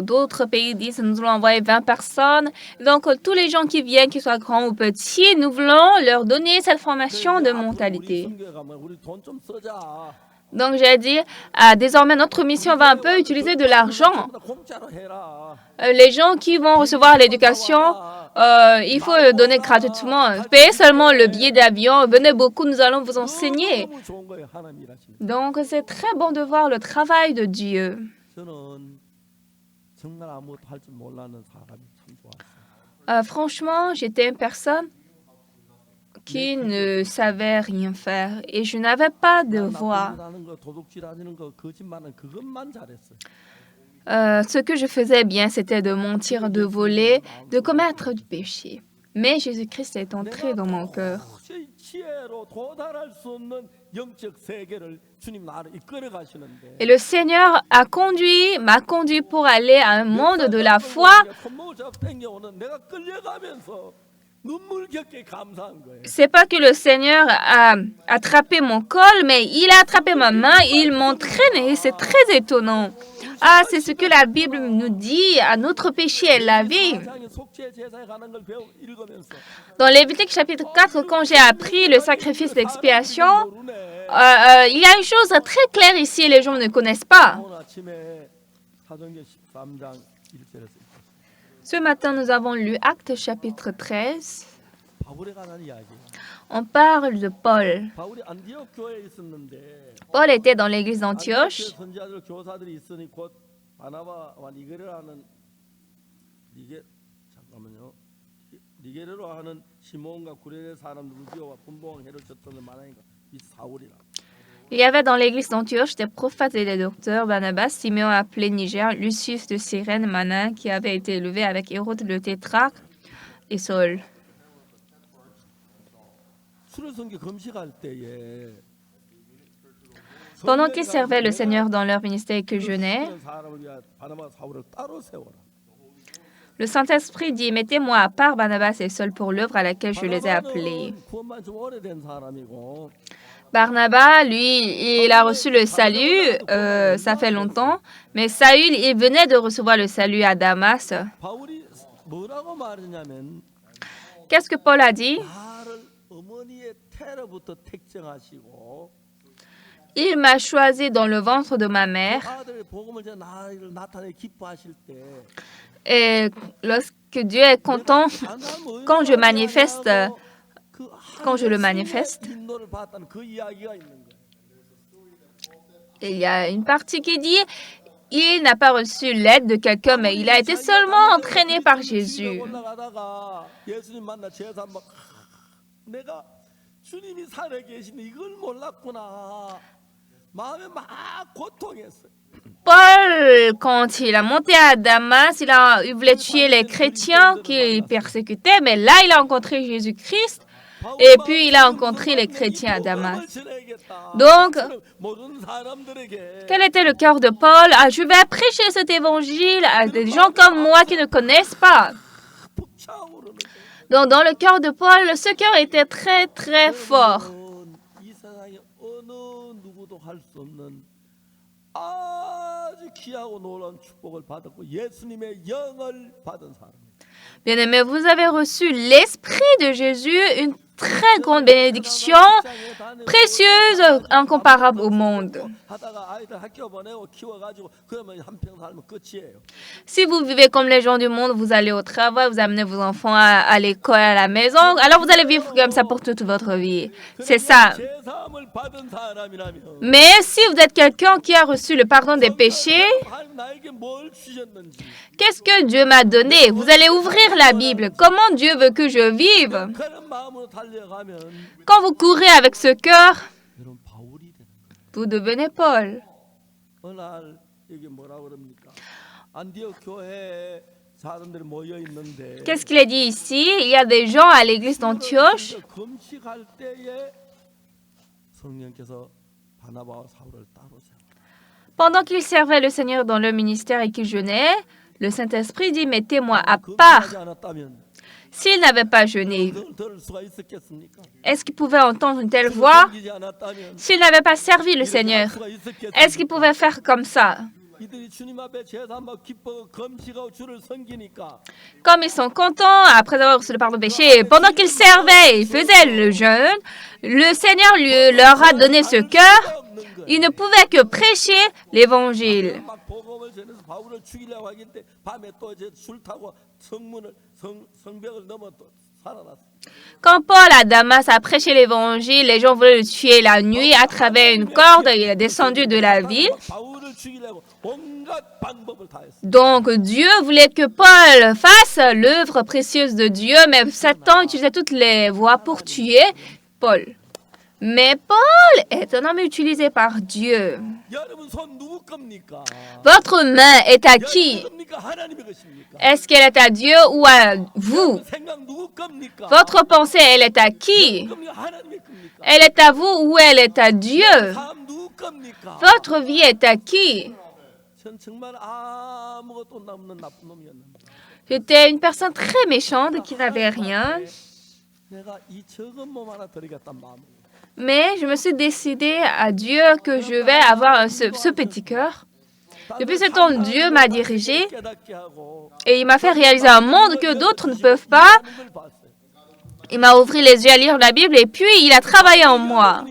d'autres pays disent nous allons envoyer 20 personnes. Donc, tous les gens qui viennent, qu'ils soient grands ou petits, nous voulons leur donner cette formation de mentalité. Donc, j'ai dit, désormais, notre mission va un peu utiliser de l'argent. Les gens qui vont recevoir l'éducation, il faut le donner gratuitement. Payez seulement le billet d'avion. Venez beaucoup, nous allons vous enseigner. Donc, c'est très bon de voir le travail de Dieu. Franchement, j'étais une personne qui ne savait rien faire et je n'avais pas de voix. Ce que je faisais bien, c'était de mentir, de voler, de commettre du péché. Mais Jésus-Christ est entré dans mon cœur. Et le Seigneur m'a conduit pour aller à un monde de la foi. C'est pas que le Seigneur a attrapé mon col, mais il a attrapé ma main, il m'entraîne et c'est très étonnant. Ah, c'est ce que la Bible nous dit, à notre péché est lavé. Dans Lévitique chapitre 4, quand j'ai appris le sacrifice d'expiation, il y a une chose très claire ici, les gens ne connaissent pas. 1절에서 읽었습니다. Ce matin, nous avons lu Actes chapitre 13. 바울에 관한 이야기예요. On parle de Paul. 바울이 안디옥 교회에 있었는데 Paul était dans l'église 안디옥 교회 d'Antioche. 선지자들 교사들이 있으니 곧 바나바와 니게르라는 니게르로 하는 시몬과 구레네 사람 루디오와 분봉 헤롯 쳤던 마나니가 이 사울이라. Il y avait dans l'église d'Antioche des prophètes et des docteurs, Barnabas, Simeon appelé Niger, Lucius de Cyrène, Manin, qui avait été élevé avec Hérode le tétrarque, et Saul. 수료성교 금식할 때에 Pendant qu'ils servaient le Seigneur dans leur ministère et qu'ils jeûnaient, 사람을 위하여 바나바 사울을 따로 세워라. le Saint-Esprit dit, mettez-moi à part Barnabas et Saul pour l'œuvre à laquelle je les ai appelés. 바나바는 구원만 좀 오래된 사람이고 Barnabas, lui, il a reçu le salut, ça fait longtemps, mais Saül, il venait de recevoir le salut à Damas. 바울이 뭐라고 말했냐면 Qu'est-ce que Paul a dit? 나를 어머니의 태로부터 택정하시고 Il m'a choisi dans le ventre de ma mère. 아들의 복음을 제 나를 나타내 기뻐하실 때 Et lorsque Dieu est content, quand je manifeste, quand je le manifeste, 인도를 받았다는 그 이야기가 있는 거예요. il y a une partie qui dit, il n'a pas reçu l'aide de quelqu'un, mais il a été seulement entraîné par Jésus. 올라가다가 예수님 만나 제사 막 내가 주님이 살아 계신데 이걸 몰랐구나. 마음에 막 고통했어요. Paul, quand il a monté à Damas, il voulait tuer les chrétiens qu'il persécutait, mais là, il a rencontré Jésus-Christ. Et puis, il a rencontré les chrétiens à Damas. Donc, quel était le cœur de Paul? Ah, je vais prêcher cet évangile à des gens comme moi qui ne connaissent pas. Donc, dans le cœur de Paul, ce cœur était très, très fort. Bien-aimés, vous avez reçu l'Esprit de Jésus, une très grande bénédiction, précieuse, incomparable au monde. Si vous vivez comme les gens du monde, vous allez au travail, vous amenez vos enfants à l'école, à la maison, alors vous allez vivre comme ça pour toute votre vie. C'est ça. Mais si vous êtes quelqu'un qui a reçu le pardon des péchés, qu'est-ce que Dieu m'a donné? Vous allez ouvrir la Bible. Comment Dieu veut que je vive? Quand vous courez avec ce cœur, vous devenez Paul. Qu'est-ce qu'il est dit ici? Il y a des gens à l'église d'Antioche. Pendant qu'ils servaient le Seigneur dans le ministère et qu'ils jeûnaient, le Saint-Esprit dit, mettez-moi à part. S'il n'avait pas jeûné, est-ce qu'il pouvait entendre une telle voix? S'il n'avait pas servi le Seigneur, est-ce qu'il pouvait faire comme ça? Comme ils sont contents après avoir reçu le pardon de péché, pendant qu'ils servaient, ils faisaient le jeûne, le Seigneur leur a donné ce cœur. Ils ne pouvaient que prêcher l'Évangile. Quand Paul à Damas a prêché l'Évangile, les gens voulaient le tuer la nuit à travers une corde. Il est descendu de la ville. Donc Dieu voulait que Paul fasse l'œuvre précieuse de Dieu, mais Satan utilisait toutes les voies pour tuer Paul. Mais Paul est un homme utilisé par Dieu. Votre main est à qui? Est-ce qu'elle est à Dieu ou à vous? Votre pensée, elle est à qui? Elle est à vous ou elle est à Dieu? Votre vie est à qui? J'étais une personne très méchante qui n'avait rien. Mais je me suis décidée à Dieu que je vais avoir ce petit cœur. Depuis ce temps, Dieu m'a dirigée et il m'a fait réaliser un monde que d'autres ne peuvent pas. Il m'a ouvert les yeux à lire la Bible et puis il a travaillé en moi.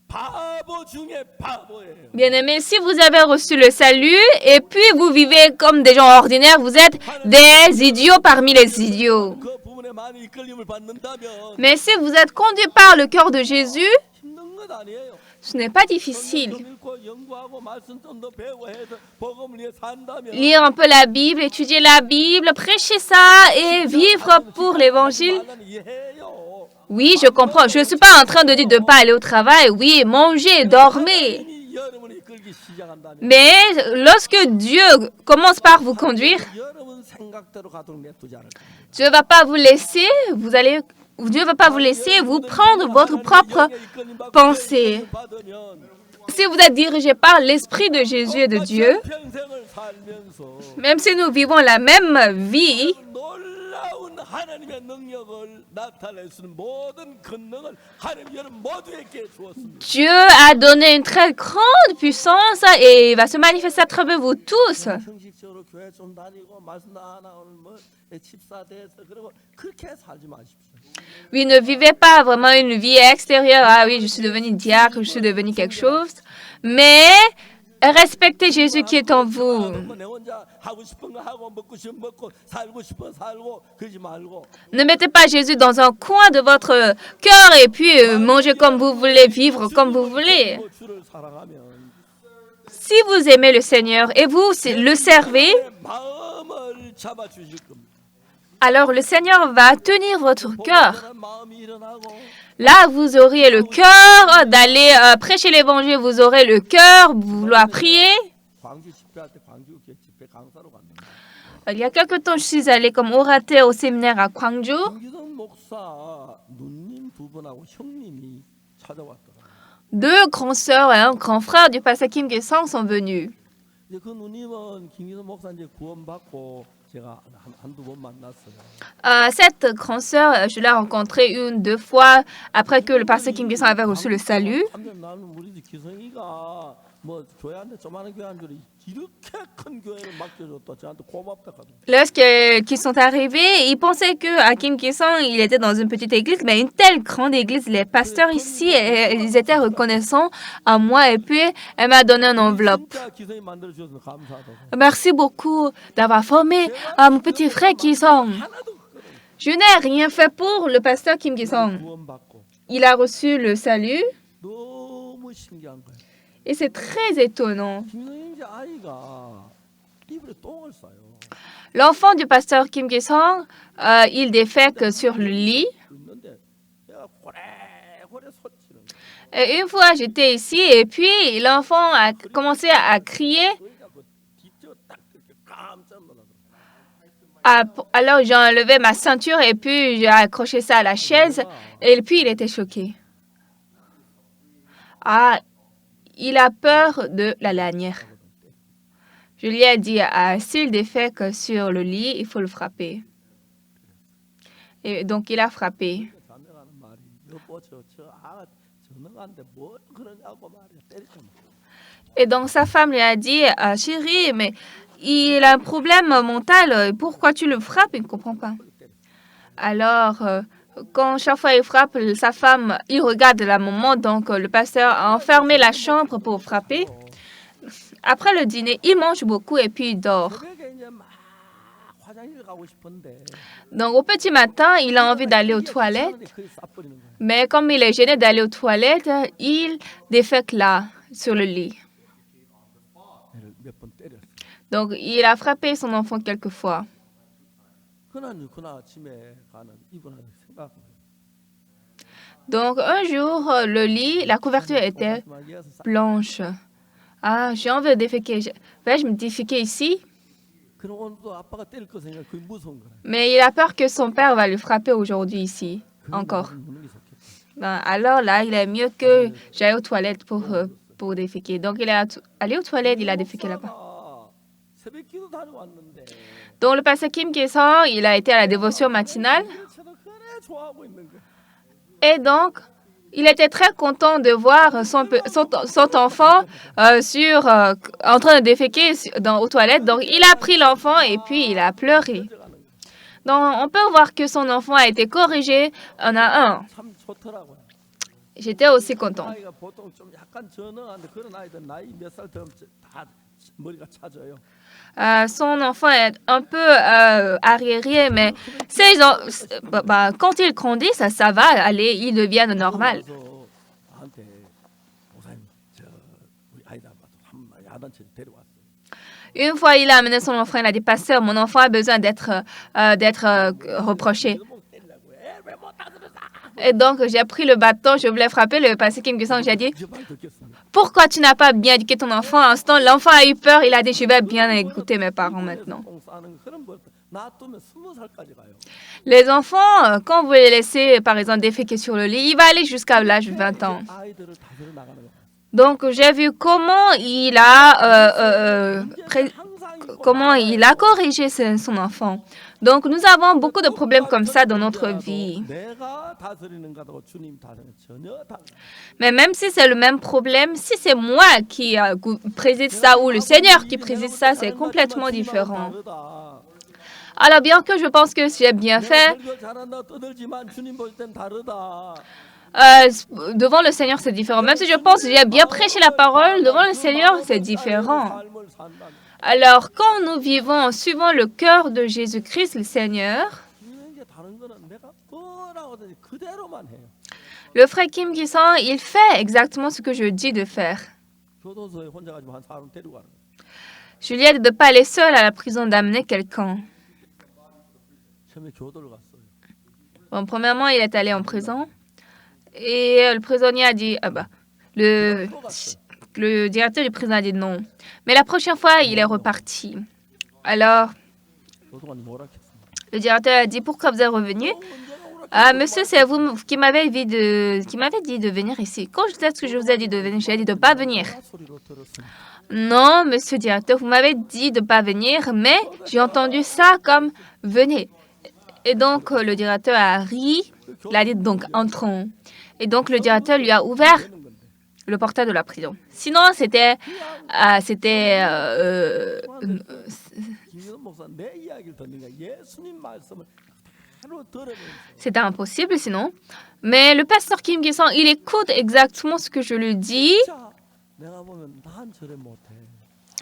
바보 중에 바보예요. Bien-aimés, si vous avez reçu le salut et puis vous vivez comme des gens ordinaires, vous êtes des idiots parmi les idiots. 그 부분에 많이 이끌림을 받는다면 Mais si vous êtes conduit par le cœur de Jésus, 힘든 것 아니에요. ce n'est pas difficile. 좀 읽고 연구하고 말씀 좀 더 배우고 해서 복음을 위해 산다면 Lire un peu la Bible, étudier la Bible, prêcher ça et vivre pour l'évangile. 말은 이해해요. Oui, je comprends. Je ne suis pas en train de dire de ne pas aller au travail. Oui, manger, dormir. 하나님이 여러분을 이끌기 시작한다면 Mais lorsque Dieu commence par vous conduire, 여러분 생각대로 가도록 냅두지 않을 거예요. Dieu ne va pas vous laisser, Dieu va pas vous laisser vous prendre votre propre pensée. Si vous êtes dirigé par l'Esprit de Jésus et de Dieu, 평생을 살면서 même si nous vivons la même vie, 놀라운 하나님의 능력을 나타낼 수 있는 모든 권능을 하나님 여러분 모두에게 주었습니다. Dieu a donné une très grande puissance et va se manifester à travers vous tous. 형식적으로 교회 좀 다니고 말씀 하나 오늘 뭐 집사돼서 그러고 그렇게 살지 마십시오. Oui, ne vivez pas vraiment une vie extérieure. Ah oui, je suis devenu diacre, je suis devenu quelque chose. Mais respectez Jésus qui est en vous. 내 혼자 하고 싶은 거 하고 먹고 싶은 거 먹고 살고 싶은 거 살고 그러지 말고 Ne mettez pas Jésus dans un coin de votre cœur et puis mangez comme vous voulez, vivre comme vous voulez. 주를 사랑하면 Si vous aimez le Seigneur et vous le servez, 마음을 잡아 주실 겁니다. alors le Seigneur va tenir votre cœur. 그런 마음이 일어나고 Là, vous auriez le cœur d'aller prêcher l'évangile, vous aurez le cœur de vouloir prier. 광주 집회할 때 광주 집회 강사로 갔는데 Il y a quelque temps, je suis allée comme orateur au séminaire à Gwangju. 김기성 목사 누님 두 분하고 형님이 찾아왔더라. Deux grands sœurs et un grand frère du pasteur Kim Ki-sung sont venus. 이제 그 누님은 김기성 목사 이제 구원받고 제가 한두 번 만났어요. Cette grande sœur, je l'ai rencontrée une, deux fois après que le pasteur Kim Ki-sung avait reçu le salut. 나는 우리 기성이가 뭐 교회한테 조그마한 교회 한 줄이 이렇게 큰 교회를 맡겨줬다. 저한테 고맙다 하더라고요. Lorsqu'ils sont arrivés, ils pensaient que à Kim Ki-sung, il était dans une petite église, mais une telle grande église. Les pasteurs ici, ils étaient reconnaissants à moi et puis elle m'a donné une enveloppe. 진짜 기성이 만들어 주셔서 감사하다고. Merci beaucoup d'avoir formé mon petit frère Ki-sung. 하나도 Je n'ai rien fait pour le pasteur Kim Ki-sung. 구원받고 Il a reçu le salut 너무 신기한 거예요. et c'est très étonnant. 김성희 이제 아이가 이불에 똥을 싸요. L'enfant du pasteur Kim Ki-sung, il défèque sur le lit. 있는데 내가 고래고래 소치는 거예요. Et une fois, j'étais ici et puis l'enfant a commencé à crier. 그러니까 그 뒤쪽 딱 이렇게 깜짝 놀라더라고요. Alors j'ai enlevé ma ceinture et puis j'ai accroché ça à la chaise et puis il était choqué. Ah, il a peur de la lanière. Je lui ai dit, s'il défèque sur le lit, il faut le frapper. Et donc il a frappé. 자매가는 말이 여보 저 아가 전능한데 뭘 그러냐고 말이야 때리잖아. Et donc sa femme lui a dit, chérie, mais il a un problème mental, pourquoi tu le frappes? Il ne comprend pas. Alors, quand chaque fois il frappe, sa femme, il regarde la maman, donc le pasteur a enfermé la chambre pour frapper. Après le dîner, il mange beaucoup et puis il dort. 새벽에 이제 막 화장실 가고 싶은데 Donc au petit matin, il a envie d'aller aux toilettes, 그게 싸버리는 거야. mais comme il est gêné d'aller aux toilettes, il défèque là, sur le lit. 애를 몇 번 때렸어. Donc il a frappé son enfant quelques fois. 그날 아침에 가는 이분하고 생각. Donc un jour, le lit, la couverture était blanche. Ah, j'ai envie de déféquer. Je me déféquer ici, 그럼 오늘도 아빠가 때릴 거 생각 그게 무서운 거야. mais il a peur que son père va le frapper aujourd'hui ici, encore. 무는 게 좋겠다. Ben, alors là, il est mieux que j'aille aux toilettes pour déféquer. Donc il est allé aux toilettes, il a déféqué là-bas. 새벽 기도 다녀왔는데 Donc le pasteur Kim Ki-sung, il a été à la dévotion matinale. 그래 좋아하고 있는 거야. Et donc, il était très content de voir son enfant en train de déféquer aux toilettes. Donc, il a pris l'enfant et puis il a pleuré. Donc, on peut voir que son enfant a été corrigé un à un. 참 좋더라고요. J'étais aussi content. 아이가 보통 좀 약간 전능한데 그런 아이들 나이 몇 살 되면 다 머리가 차져요. Son enfant est un peu arriéré, mais quand il grandit, ça va aller, il devient normal. 그러고 나서 나한테 목사님 저 우리 아이들 봐도 한 야단치를 데려왔어요. Une fois, il a amené son enfant, il a dit, pasteur, mon enfant a besoin d'être reproché. 너무 때리려고 왜 못다 그러사? Et donc, j'ai pris le bâton, je voulais frapper le pasteur Kim Ki-song. J'ai dit, 이제 말 듣겠습니다. pourquoi tu n'as pas bien éduqué ton enfant? À l'instant, l'enfant a eu peur, il a dit, je vais bien écouter mes parents maintenant. 봉사하는 그런 거 놔두면 20살까지 가요. Les enfants, quand vous les laissez, par exemple, déféquer sur le lit, il va aller jusqu'à l'âge de 20 ans. 아이들을 다스려 나가는 거예요. Donc, j'ai vu comment il a corrigé son enfant. Donc, nous avons beaucoup de problèmes comme ça dans notre vie. 내가 다스리는 거하고 주님 다스리는 전혀 다르다. Mais même si c'est le même problème, si c'est moi qui préside ça ou le Seigneur qui préside ça, c'est complètement différent. 다르다. Alors, bien que je pense que j'ai bien fait, 설교 잘한다 떠들지만 주님 볼 땐 다르다. devant le Seigneur, c'est différent. Même si je pense que j'ai bien prêché la parole, devant le Seigneur, c'est différent. 삶을 산다는 Alors, quand nous vivons en suivant le cœur de Jésus-Christ, le Seigneur, 이게 다른 거는 내가 뭐라고 하든지 그대로만 해요. le frère Kim Ki-song, il fait exactement ce que je dis de faire. 교도소에 혼자 가지고 한 사람 데리고 가는 거예요. Je lui ai dit de ne pas aller seul à la prison, d'amener quelqu'un. 처음에 교도를 갔어요. Bon, premièrement, il est allé en prison. Et le prisonnier a dit, le directeur du prison a dit non. Mais la prochaine fois, il est reparti. Alors, 교도관이 뭐라 했습니까? le directeur a dit, pourquoi vous êtes revenu? Ah, monsieur, c'est vous qui m'avez dit de venir ici. Quand est-ce que je vous ai dit de venir? J'ai dit de ne pas venir. 소리로 들었습니다. Non, monsieur le directeur, vous m'avez dit de ne pas venir, mais j'ai entendu ça comme venez. Et donc, le directeur a ri. Il a dit donc entrons. Et donc, le directeur lui a ouvert le portail de la prison. Sinon, c'était 김기현 목사 내 이야기를 듣는가 예수님 말씀을 그대로 들으면서 c'était impossible sinon. Mais le pasteur Kim Ki-song, il écoute exactement ce que je lui dis. 진짜 내가 보면 난 저래 못해.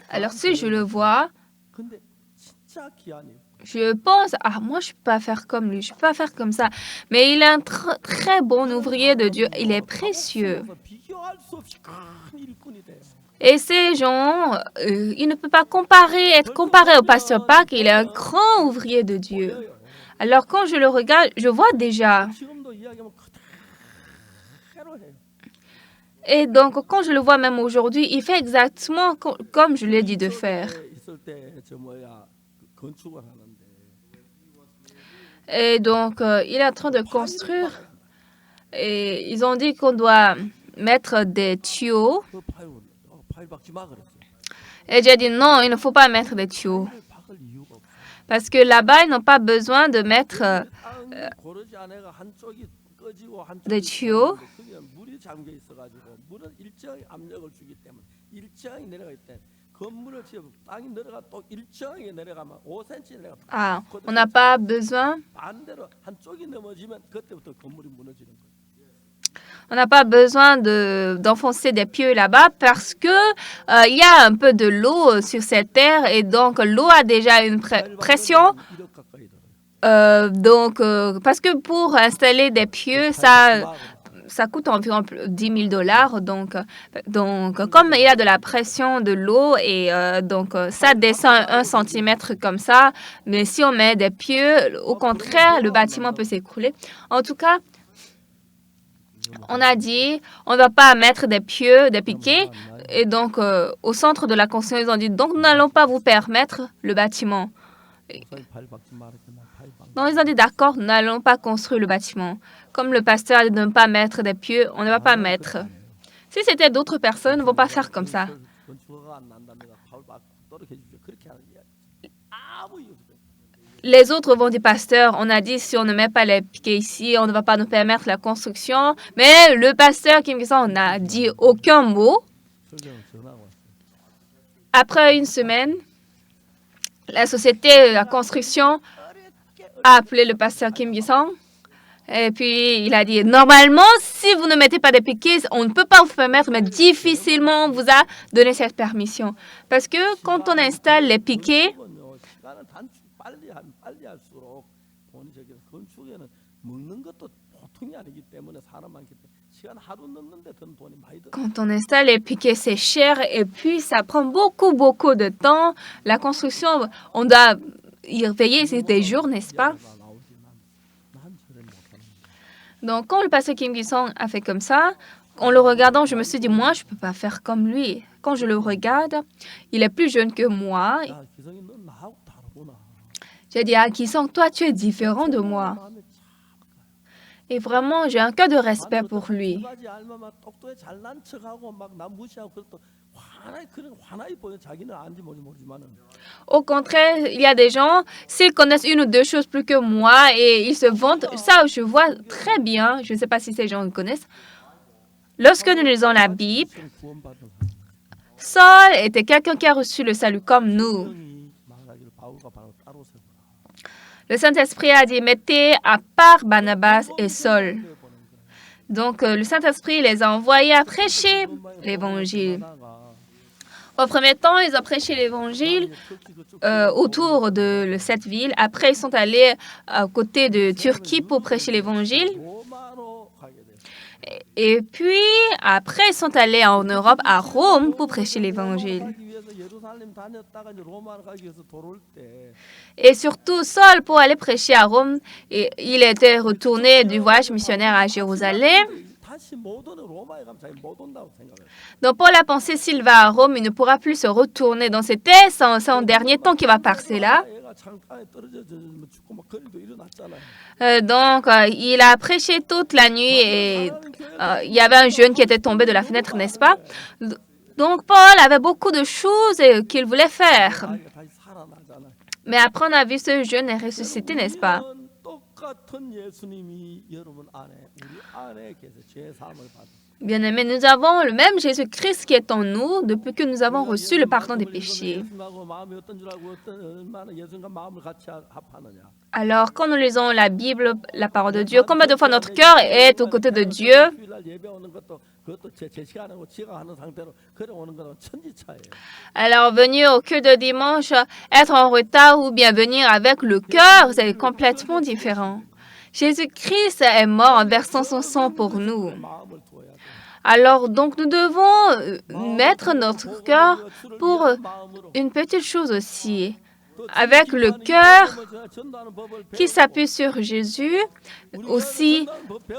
Alors, si je le vois, 근데 진짜 기한이 je pense, ah, moi, je ne peux pas faire comme lui, je ne peux pas faire comme ça. Mais il est un très bon ouvrier de Dieu. Il est précieux. 비교할 수 없이 큰 일꾼이 돼요. Et ces gens, il ne peut pas être comparé au pasteur Park. Il est un grand ouvrier de Dieu. Alors, quand je le regarde, je vois déjà. 지금도 이야기하면 그대로 해요. Et donc, quand je le vois même aujourd'hui, il fait exactement comme je lui ai dit de faire. 있을 때 저 뭐야 건축을 하는데 Et donc, il est en train de construire. Et ils ont dit qu'on doit mettre des tuyaux. 그 파일 박지 마 그랬어요. Et j'ai dit non, il ne faut pas mettre des tuyaux. 파일 박을 이유가 없어. Parce que là-bas, ils n'ont pas besoin de mettre 땅 고르지 않아가 한쪽이 꺼지고 한쪽이 des tuyaux. 그게 물이 잠겨 있어가지고 물은 일정의 압력을 주기 때문에 일정이 내려가기 때문에 건물을 지으면 땅이 내려가 또 일정하게 내려가면 5cm 내려가. Ah, on n'a pas besoin. 반대로 한쪽이 넘어지면 그때부터 건물이 무너지는 거예요. On n'a pas besoin d'enfoncer des pieux là-bas parce que il y a un peu de l'eau sur cette terre et donc l'eau a déjà une pression. 이력 가까이 들어요. Donc, parce que pour installer des pieux, ça coûte environ 10 000 $. Donc, comme il y a de la pression de l'eau et donc ça descend 1 centimètre comme ça, mais si on met des pieux, au contraire, le bâtiment peut s'écrouler. En tout cas, on a dit, on ne va pas mettre des pieux, des piquets. Et donc, au centre de la construction, ils ont dit, donc nous n'allons pas vous permettre le bâtiment. 파일 박지 말았지만 파일 박. Donc, ils ont dit, d'accord, nous n'allons pas construire le bâtiment. Comme le pasteur a dit de ne pas mettre des pieux, on ne va pas mettre. Si c'était d'autres personnes, ils ne vont pas faire comme ça. 건축허가 안 난다면 파일 박 떨어져 주십시오. 그렇게 하는 게 아무 이유 없어요. Les autres vont dire, pasteur, on a dit si on ne met pas les piquets ici, on ne va pas nous permettre la construction. Mais le pasteur Kim Ki-song n'a dit aucun mot. 설교는 전화가 왔어요. Après une semaine, la société de la construction a appelé le pasteur Kim Ki-song. Et puis, il a dit, normalement, si vous ne mettez pas de piquets, on ne peut pas vous permettre, mais difficilement on vous a donné cette permission. Parce que quand on installe les piquets, 건축은요, 시간을 빨리 할수록 돈이 적게 건축에는 먹는 것도 보통이 아니기 때문에 사람 많기 때문에 시간 하루 넣는데 드는 돈이 많이 들어요. quand on installe les piquets, c'est cher et puis ça prend beaucoup de temps. La construction, on doit y veiller des jours, n'est-ce pas? 난 저래 못하는. Donc, quand le pasteur Kim Il-sung a fait comme ça, en le regardant, je me suis dit, moi, je ne peux pas faire comme lui. Quand je le regarde, il est plus jeune que moi. 야, 기성이 넌 나하고 다르구나. J'ai dit, ah, Ki-sung, toi, tu es différent de moi. 마음에 참 Et vraiment, j'ai un cœur de respect pour 두 lui. 가지 알면 똑똑해 잘난 척하고 막 남 무시하고 그래도 화나이 보여. 자기는 안지 모르지만은 Au contraire, il y a des gens, s'ils connaissent une ou deux choses plus que moi et ils se vantent, ça, je vois très bien. Je ne sais pas si ces gens le connaissent. Lorsque nous lisons la Bible, 구원받은 Saul était quelqu'un qui a reçu le salut comme nous. 사람이 말하기를 바울과 바로 따로 세우라. Le Saint-Esprit a dit, mettez à part Barnabas et Saul. Donc, le Saint-Esprit les a envoyés à prêcher l'Évangile. Au premier temps, ils ont prêché l'Évangile autour de cette ville. Après, ils sont allés à côté de Turquie pour prêcher l'Évangile. 로마로 가게 돼. Et puis, après, ils sont allés en Europe, à Rome, pour prêcher l'Évangile. 가기 위해서 예루살렘 다녔다가 이제 로마로 가기 위해서 돌아올 때 Et surtout, Saul, pour aller prêcher à Rome, il était retourné du voyage missionnaire à Jérusalem. 다시 못 오는 로마에 가면 자기 못 온다고 생각해요. Donc, Paul a pensé, s'il va à Rome, il ne pourra plus se retourner. Donc, c'était son dernier temps qu'il va passer là. 애가 창가에 떨어져 죽고 막 거리도 일어났잖아요. Donc, il a prêché toute la nuit et il y avait un jeune qui était tombé de la fenêtre, n'est-ce pas? Donc, Paul avait beaucoup de choses qu'il voulait faire. 자기가 다시 살아나잖아요. Mais après, on a vu ce jeune ressuscité, n'est-ce pas? 우리는 똑같은 예수님이 여러분 안에 우리 안에 계셔 죄 사함을 받은. Bien-aimés, nous avons le même Jésus-Christ qui est en nous depuis que nous avons reçu le pardon des péchés. 예수님하고 마음이 어떤 줄 알고 얼마나 예수님과 마음을 같이 합하느냐. Alors, quand nous lisons la Bible, la parole de Dieu, combien de fois notre cœur est aux côtés de Dieu? 주일날 예배 오는 것도 그것도 제 시간하고 지가 하는 상태로 그래 오는 거는 천지차예요. Alors, venir au culte de dimanche, être en retard ou bien venir avec le cœur, c'est complètement différent. Jésus-Christ est mort en versant son sang pour nous. 마음을 두어야 돼. Alors, donc, nous devons mettre notre cœur pour une petite chose aussi. Avec le cœur qui s'appuie sur Jésus, aussi,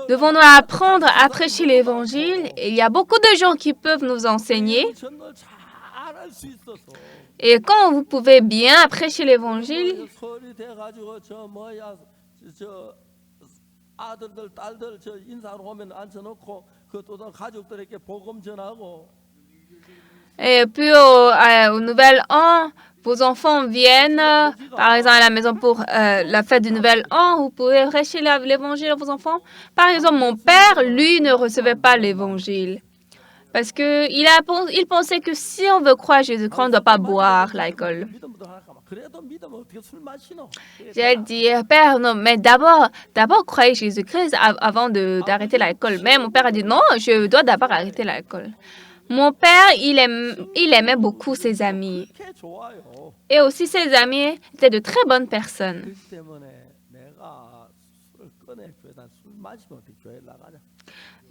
devons-nous apprendre à prêcher l'Évangile. Il y a beaucoup de gens qui peuvent nous enseigner. 전도를 잘할 수 있어서 Et quand vous pouvez bien prêcher l'Évangile, 설이 돼가지고 저 뭐야 저 아들들 딸들 저 인사하러 오면 앉혀놓고 그 또 가족들에게 복음 전하고 et puis au Nouvel An, vos enfants viennent, par exemple, à la maison pour la fête du Nouvel An, vous pouvez prêcher l'Évangile à vos enfants. Par exemple, mon père, lui, ne recevait pas l'Évangile. Parce qu'il pensait que si on veut croire à Jésus-Christ, on ne doit pas boire l'alcool. 믿음부터 하니까 그래도 믿으면 어떻게 술 마시노? J'ai dit, Père, non, mais d'abord, croyez Jésus-Christ avant d'arrêter l'alcool. Mais mon père a dit, non, je dois d'abord arrêter l'alcool. Mon père, il aimait beaucoup ses amis. 그렇게 좋아요. Et aussi, ses amis étaient de très bonnes personnes. 그렇기 때문에 내가 술을 꺼내 교회다 술 마시면 어떻게 교회 나가냐?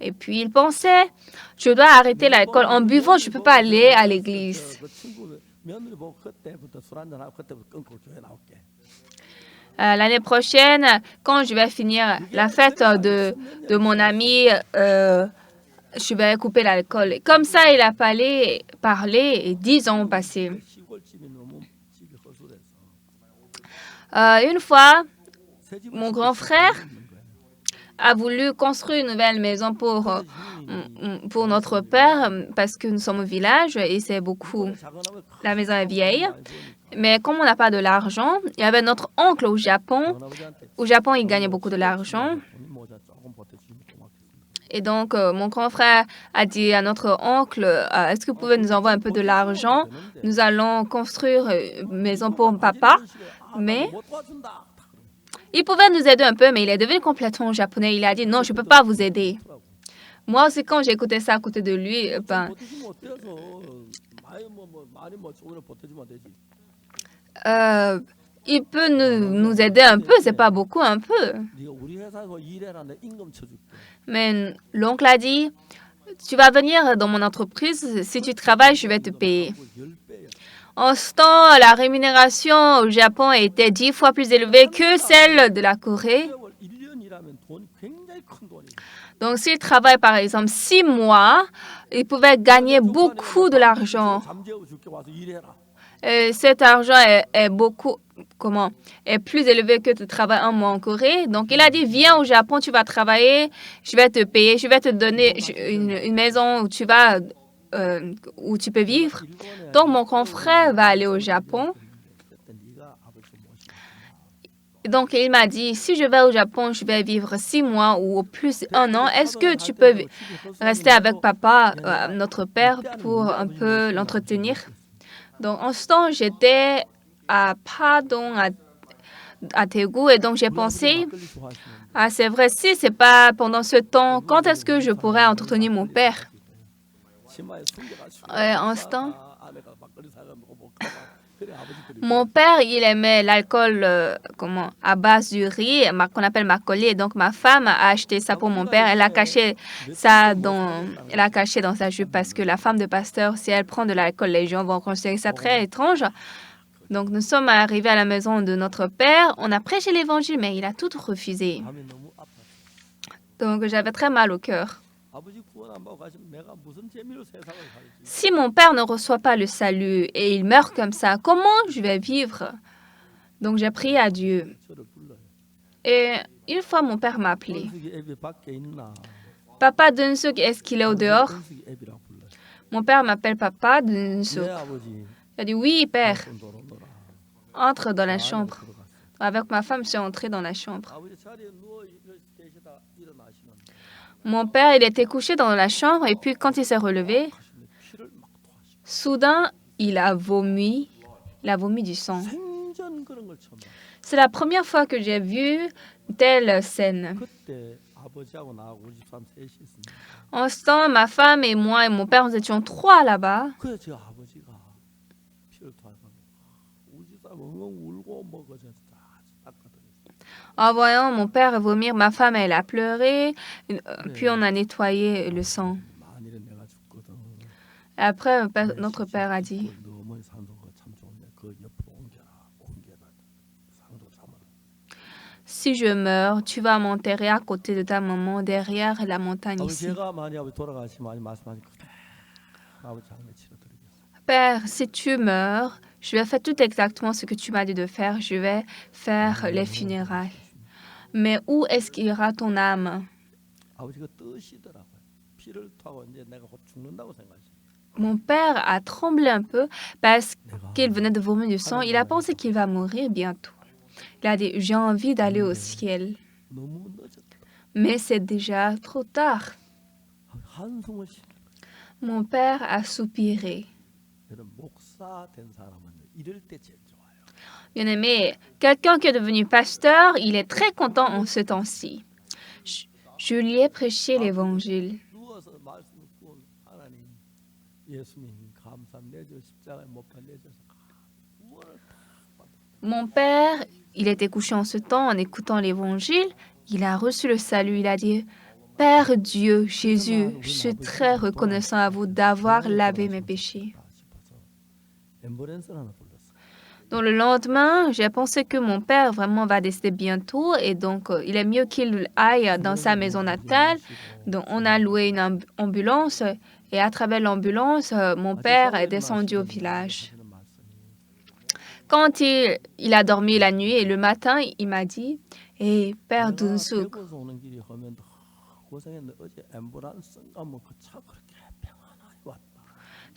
Et puis, il pensait, je dois arrêter l'alcool. En buvant, je ne peux pas aller à l'église. 그 친구 며느리 보고 그때부터 술 한잔 하고 그때부터 끊고 교회 나올게. L'année prochaine, quand je vais finir la fête de mon ami, je vais couper l'alcool. Et comme ça, il a parlé et 10 ans ont passé. 시골집이 너무 집이 허술해서 Une fois, 새 집을 mon 짓고 grand 싶어 frère 있는 거예요. a voulu construire une nouvelle maison pour notre père parce que nous sommes au village et c'est beaucoup. 작은 La maison est vieille. Mais comme on n'a pas de l'argent, il y avait notre oncle au Japon. Au Japon, il gagnait beaucoup de l'argent. 돈이 모자 조금 보태주시면 고맙겠습니다. Et donc, mon grand frère a dit à notre oncle, est-ce que vous pouvez nous envoyer un peu de l'argent? Nous allons construire une maison pour papa. Mais 못 도와준다. Il pouvait nous aider un peu, mais il est devenu complètement japonais. Il a dit, non, je ne peux pas vous aider. Moi aussi, quand j'écoutais ça à côté de lui, ben, 버티시면 어때서 많이 조금이라도 버텨주면 되지. il peut nous aider un peu, c'est pas beaucoup, un peu. 네가 우리 회사에서 일해라 내 임금 쳐줄게. Mais l'oncle a dit, tu vas venir dans mon entreprise, si tu travailles, je vais te payer. 10배야. En ce temps, la rémunération au Japon était 10 fois plus élevée que celle de la Corée. 1년 일하면 돈 굉장히 큰 돈이. Donc, s'il travaille par exemple 6 mois, il pouvait gagner beaucoup de l'argent. 잠재워 줄게 와서 일해라. Et cet argent est plus élevé que de travailler un mois en Corée. Donc, il a dit, viens au Japon, tu vas travailler, je vais te payer, je vais te donner une maison où tu peux vivre. Donc, mon grand frère va aller au Japon. 그때 네가 아버지 모시고. Donc, il m'a dit, si je vais au Japon, je vais vivre 6 mois ou au plus 1 an. Est-ce que tu peux rester avec papa, notre père, pour un peu l'entretenir? Donc, en ce temps, j'étais à Padong, à Daegu, et donc j'ai pensé, ah, c'est vrai, si c'est pas pendant ce temps, quand est-ce que je pourrais entretenir mon père? En ce temps, mon père, il aimait l'alcool à base du riz, qu'on appelle makgeolli. Et donc, ma femme a acheté ça pour mon père. Elle a caché dans sa jupe parce que la femme de pasteur, si elle prend de l'alcool, les gens vont considérer ça très étrange. Donc, nous sommes arrivés à la maison de notre père. On a prêché l'évangile, mais il a tout refusé. Donc, j'avais très mal au cœur. Si mon père ne reçoit pas le salut et il meurt comme ça, comment je vais vivre? Donc j'ai prié à Dieu. Et une fois, mon père m'a appelé. Papa Dunsuk, est-ce qu'il est au dehors? Mon père m'appelle Papa Dunsuk. Il a dit, oui, père. Entre dans la chambre. Avec ma femme, je suis entrée dans la chambre. Mon père, il était couché dans la chambre et puis quand il s'est relevé, soudain, il a vomi du sang. C'est la première fois que j'ai vu telle scène. En ce temps, ma femme et moi et mon père, nous étions 3 là-bas. En voyant mon père vomir, ma femme, elle a pleuré, puis on a nettoyé le sang. Après, notre père a dit, si je meurs, tu vas m'enterrer à côté de ta maman, derrière la montagne ici. Père, si tu meurs, je vais faire tout exactement ce que tu m'as dit de faire. Je vais faire les funérailles. Mais où est-ce qu'ira ton âme? Mon père a tremblé un peu parce qu'il venait de vomir du sang. Il a pensé qu'il va mourir bientôt. Il a dit, j'ai envie d'aller au ciel. Mais c'est déjà trop tard. Mon père a soupiré. Bien-aimé, quelqu'un qui est devenu pasteur, il est très content en ce temps-ci. Je lui ai prêché l'évangile. Mon père, il était couché en ce temps en écoutant l'évangile. Il a reçu le salut. Il a dit, Père Dieu, Jésus, je suis très reconnaissant à vous d'avoir lavé mes péchés. Donc le lendemain, j'ai pensé que mon père vraiment va décéder bientôt et donc il est mieux qu'il aille dans sa maison natale. Donc on a loué une ambulance et à travers l'ambulance, mon père est descendu au village. Quand il a dormi la nuit et le matin, il m'a dit, hey, Père Dunsuk,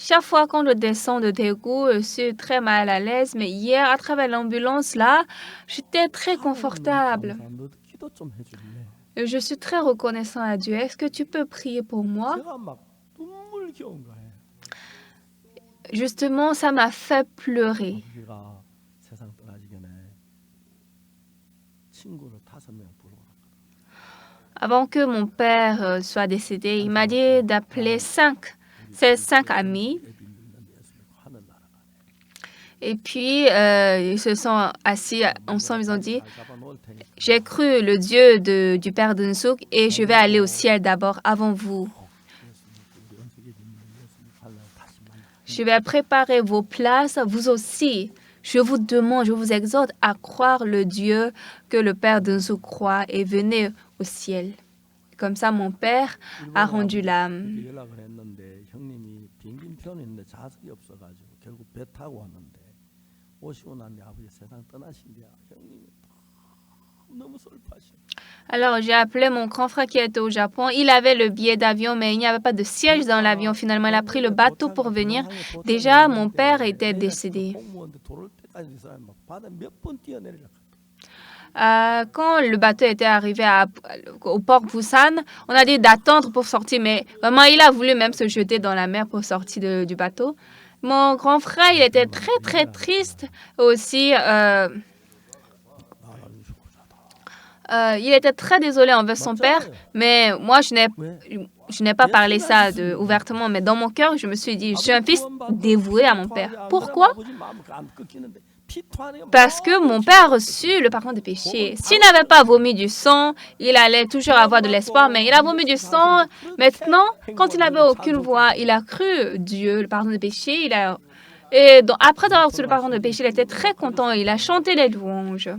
chaque fois quand je descends de Daegu, je suis très mal à l'aise, mais hier, à travers l'ambulance, là, j'étais très confortable. Et je suis très reconnaissant à Dieu. Est-ce que tu peux prier pour moi? Justement, ça m'a fait pleurer. 친구를 5명 부르고 Avant que mon père soit décédé, il m'a dit d'appeler ces 5 amis. 예비 믿는 예수 믿고 하늘 나라가 Et puis, ils se sont assis ensemble, ils ont dit, 잘 잡아놓을 테니까 j'ai cru le Dieu du Père Dunsuk et je vais aller au ciel d'abord avant vous. 예수 믿고 우리 은석이 믿는 예수 믿고 하늘 다시 만나. Je vais préparer vos places, vous aussi. Je vous demande, je vous exhorte à croire le Dieu que le Père Dunsuk croit et venez au ciel. Comme ça, mon père a rendu l'âme. 이렇게 연락을 했는데 형님이 비행기 표는 좌석이 없어가지고 결국 배 타고 왔는데 오시고 난 뒤에 아버지 세상 떠나신대요. 형님이 너무 슬퍼하셔. Alors, j'ai appelé mon grand frère qui était au Japon. Il avait le billet d'avion, mais il n'y avait pas de siège dans l'avion. Finalement, il a pris le bateau pour venir. Déjà, mon père était décédé. Quand le bateau était arrivé au port Busan, on a dit d'attendre pour sortir, mais vraiment, il a voulu même se jeter dans la mer pour sortir du bateau. Mon grand frère, il était très, très triste aussi. Il était très désolé envers son père, mais moi, je n'ai pas parlé ça ouvertement, mais dans mon cœur, je me suis dit, je suis un fils dévoué à mon père. Pourquoi? Parce que mon père a reçu le pardon des péchés. S'il n'avait pas vomi du sang, il allait toujours avoir de l'espoir, mais il a vomi du sang. Maintenant, quand il n'avait aucune voix, il a cru Dieu, le pardon des péchés. Après avoir reçu le pardon des péchés, il était très content. Il a chanté les louanges.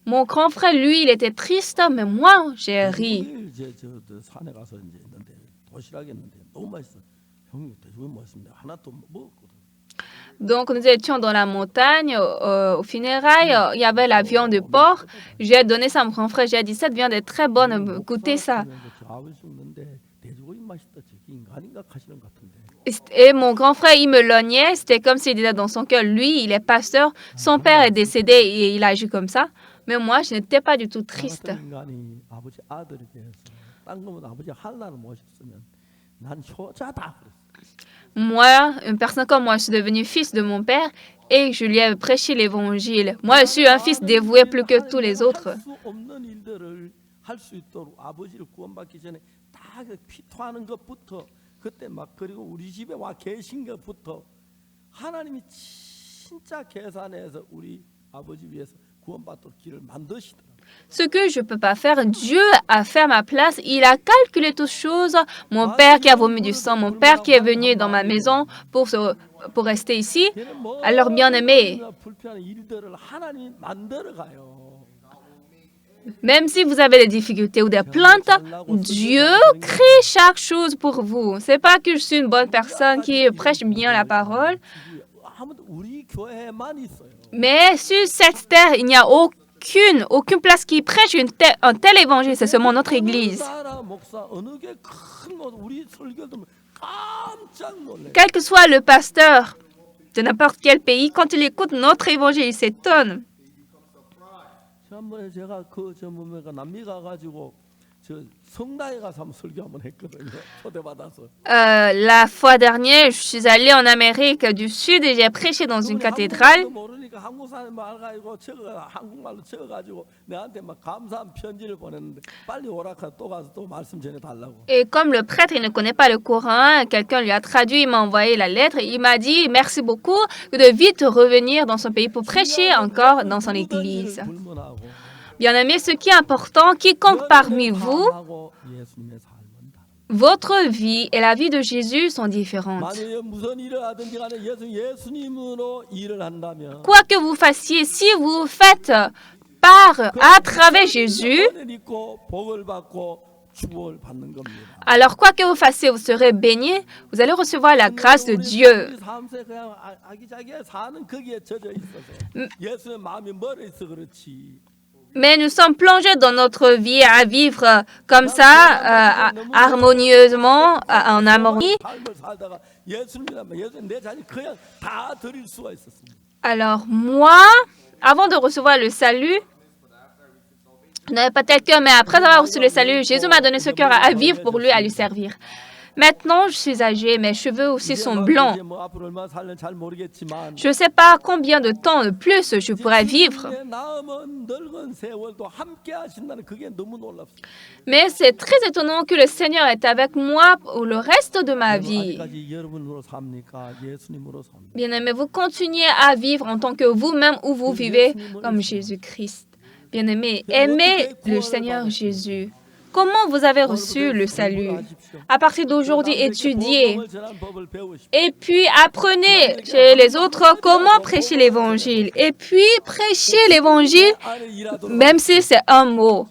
Mon grand frère, lui, il était triste, mais moi, j'ai ri. 산에 가서 이제 있는데 도시락이 있는데 너무 맛있어. 형님 돼지고기 먹었습니다. 하나 또 먹었거든. Donc, nous étions dans la montagne, au funérailles, il y avait la viande de porc. J'ai donné ça à mon grand frère, j'ai dit, cette viande est très bonne, goûtez ça. Et mon grand frère, il me lognait, c'était comme s'il disait dans son cœur, lui, il est pasteur, son père est décédé et il agit comme ça. Mais moi, je n'étais pas du tout triste. Moi, une personne comme moi, je suis devenu fils de mon père et je lui ai prêché l'évangile. Moi, je suis un fils dévoué plus que tous les autres. Ce que je ne peux pas faire, Dieu a fait à ma place. Il a calculé toutes choses. Mon père qui a vomi du sang, mon père qui est venu dans ma maison pour rester ici. Alors, bien-aimés, même si vous avez des difficultés ou des plaintes, Dieu crée chaque chose pour vous. Ce n'est pas que je suis une bonne personne qui prêche bien la parole. Mais sur cette terre, il n'y a aucune place qui prêche un tel évangile. C'est seulement notre Église. Quel que soit le pasteur de n'importe quel pays, quand il écoute notre évangile, il s'étonne. La fois dernière, je suis allée en Amérique du Sud et j'ai prêché dans une cathédrale. Et comme le prêtre, il ne connaît pas le Coran, quelqu'un lui a traduit, il m'a envoyé la lettre. Il m'a dit merci beaucoup de vite revenir dans son pays pour prêcher encore dans son église. Bien-aimés, ce qui est important, quiconque parmi vous, votre vie et la vie de Jésus sont différentes. Quoi que vous fassiez, si vous faites à travers Jésus, alors quoi que vous fassiez, vous serez bénis, vous allez recevoir la grâce de Dieu. Mais nous sommes plongés dans notre vie à vivre comme ça, harmonieusement, en harmonie. Alors moi, avant de recevoir le salut, je n'avais pas tel cœur, mais après avoir reçu le salut, Jésus m'a donné ce cœur à vivre pour lui, à lui servir. Maintenant, je suis âgée, mes cheveux aussi sont blancs. 이제 뭐 앞으로 얼마 살면 잘 모르겠지만 Je ne sais pas combien de temps de plus je pourrais vivre. 주님의 남은 늙은 세월도 함께 하신다는 그게 너무 놀랍습니다. Mais c'est très étonnant que le Seigneur est avec moi pour le reste de ma vie. 아직까지 여러분으로 삽니까? 예수님으로 삽니까? Bien-aimés, vous continuez à vivre en tant que vous-même ou vous vivez comme Jésus-Christ. Bien-aimés, aimez le Seigneur Jésus. Comment vous avez reçu le salut? À partir d'aujourd'hui, étudiez. Et puis apprenez chez les autres comment prêcher l'évangile. Et puis prêchez l'évangile, même si c'est un mot.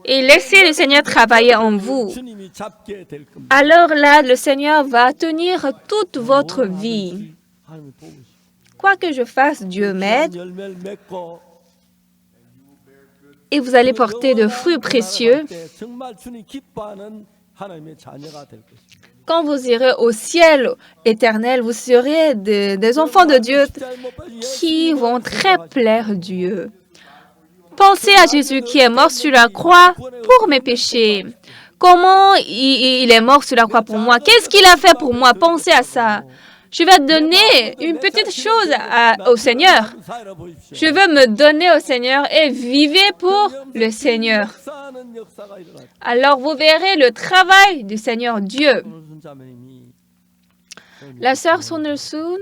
Et laissez le Seigneur travailler en vous. 주님이 잡게 될 겁니다. Alors là, le Seigneur va tenir toute votre vie. 하나님이 도우시고 Quoi que je fasse, Dieu m'aide 열매를 맺고 et vous allez porter de fruits précieux. 정말 주님 기뻐하는 하나님의 자녀가 될 것입니다. Quand vous irez au ciel éternel, vous serez des enfants de Dieu qui vont très plaire Dieu. Pensez à Jésus qui est mort sur la croix pour mes péchés. Comment il est mort sur la croix pour moi? Qu'est-ce qu'il a fait pour moi? Pensez à ça. Je vais donner une petite chose au Seigneur. Je veux me donner au Seigneur et vivez pour le Seigneur. 역사하는 역사가 일어나죠. Alors vous verrez le travail du Seigneur Dieu. 손 자매님이 La sœur Sonelsun,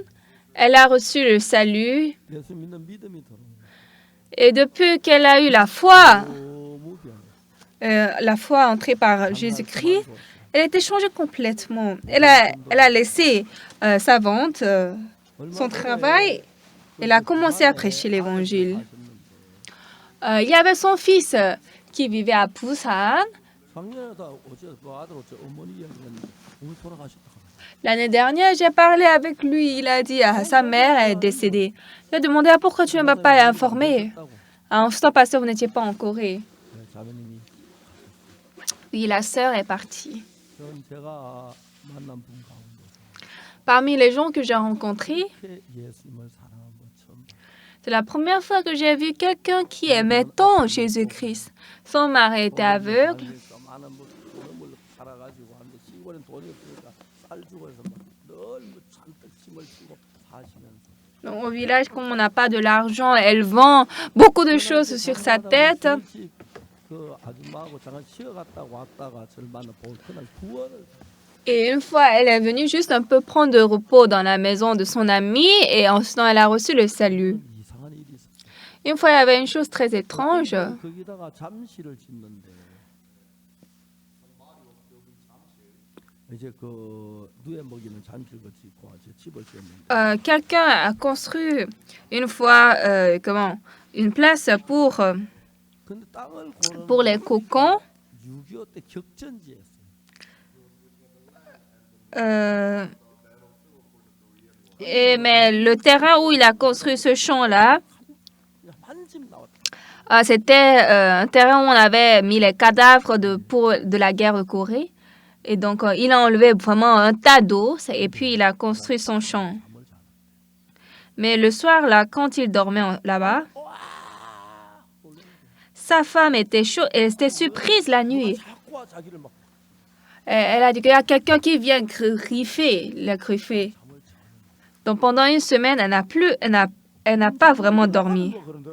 elle a reçu le salut 예수 믿는 믿음이 들어오고 et depuis qu'elle a eu la foi 너무 변해. la foi entrée par Jésus-Christ, elle a été changée complètement. Elle a laissé sa vente, son travail, elle a commencé à prêcher l'évangile. Il y avait son fils qui vivait à Busan. 작년에 다 어제 그 아들 어째 어머니 이야기했는데 어머니 돌아가셨다. L'année dernière, j'ai parlé avec lui. Il a dit à sa mère est décédée. Il a demandé pourquoi tu ne m'as pas informé. En ce temps passé, vous n'étiez pas en Corée. 자매님이 Oui, la sœur est partie. 전 제가 만난 분 가운데 Parmi les gens que j'ai rencontrés, 이렇게 예수님을 사랑한 거 처음 봤어요. c'est la première fois que j'ai vu quelqu'un qui aimait tant Jésus-Christ. Son mari était aveugle. 그러니까 많은 뭐 돈을 팔아가지고 하는데 시골엔 돈이 없으니까 쌀 주고 해서 늘뭐 잔뜩 힘을 쓰고 사시면서 Donc, au village, comme on n'a pas de l'argent, elle vend beaucoup de choses sur sa tête. 그 아줌마하고 잠깐 쉬어갔다가 왔다가 절 만나 본 그날 구원을 Et une fois, elle est venue juste un peu prendre de repos dans la maison de son ami et en ce temps, elle a reçu le salut. 이상한 일이 있었어요. Une fois, il y avait une chose très étrange. 거기다가 잠실을 짓는데 이제 그 누에 먹이는 잠실 그 짓고 이제 집을 지었는데 Quelqu'un a construit une fois une place 근데 땅을 고르는 pour les cocons. 6.25 때 격전지였어요. Mais le terrain où il a construit ce champ-là, 한 집 나왔다. c'était un terrain où on avait mis les cadavres de la guerre de Corée. Et donc, il a enlevé vraiment un tas d'eau et puis il a construit son champ. 잠을 자. Mais le soir, là, quand il dormait là-bas, sa femme était chaude, elle était surprise la nuit. 자꾸와 자기를 막 Elle a dit qu'il y a quelqu'un qui vient griffer, la griffer. 잠을 자. Donc, pendant une semaine, elle n'a pas vraiment dormi. 그런데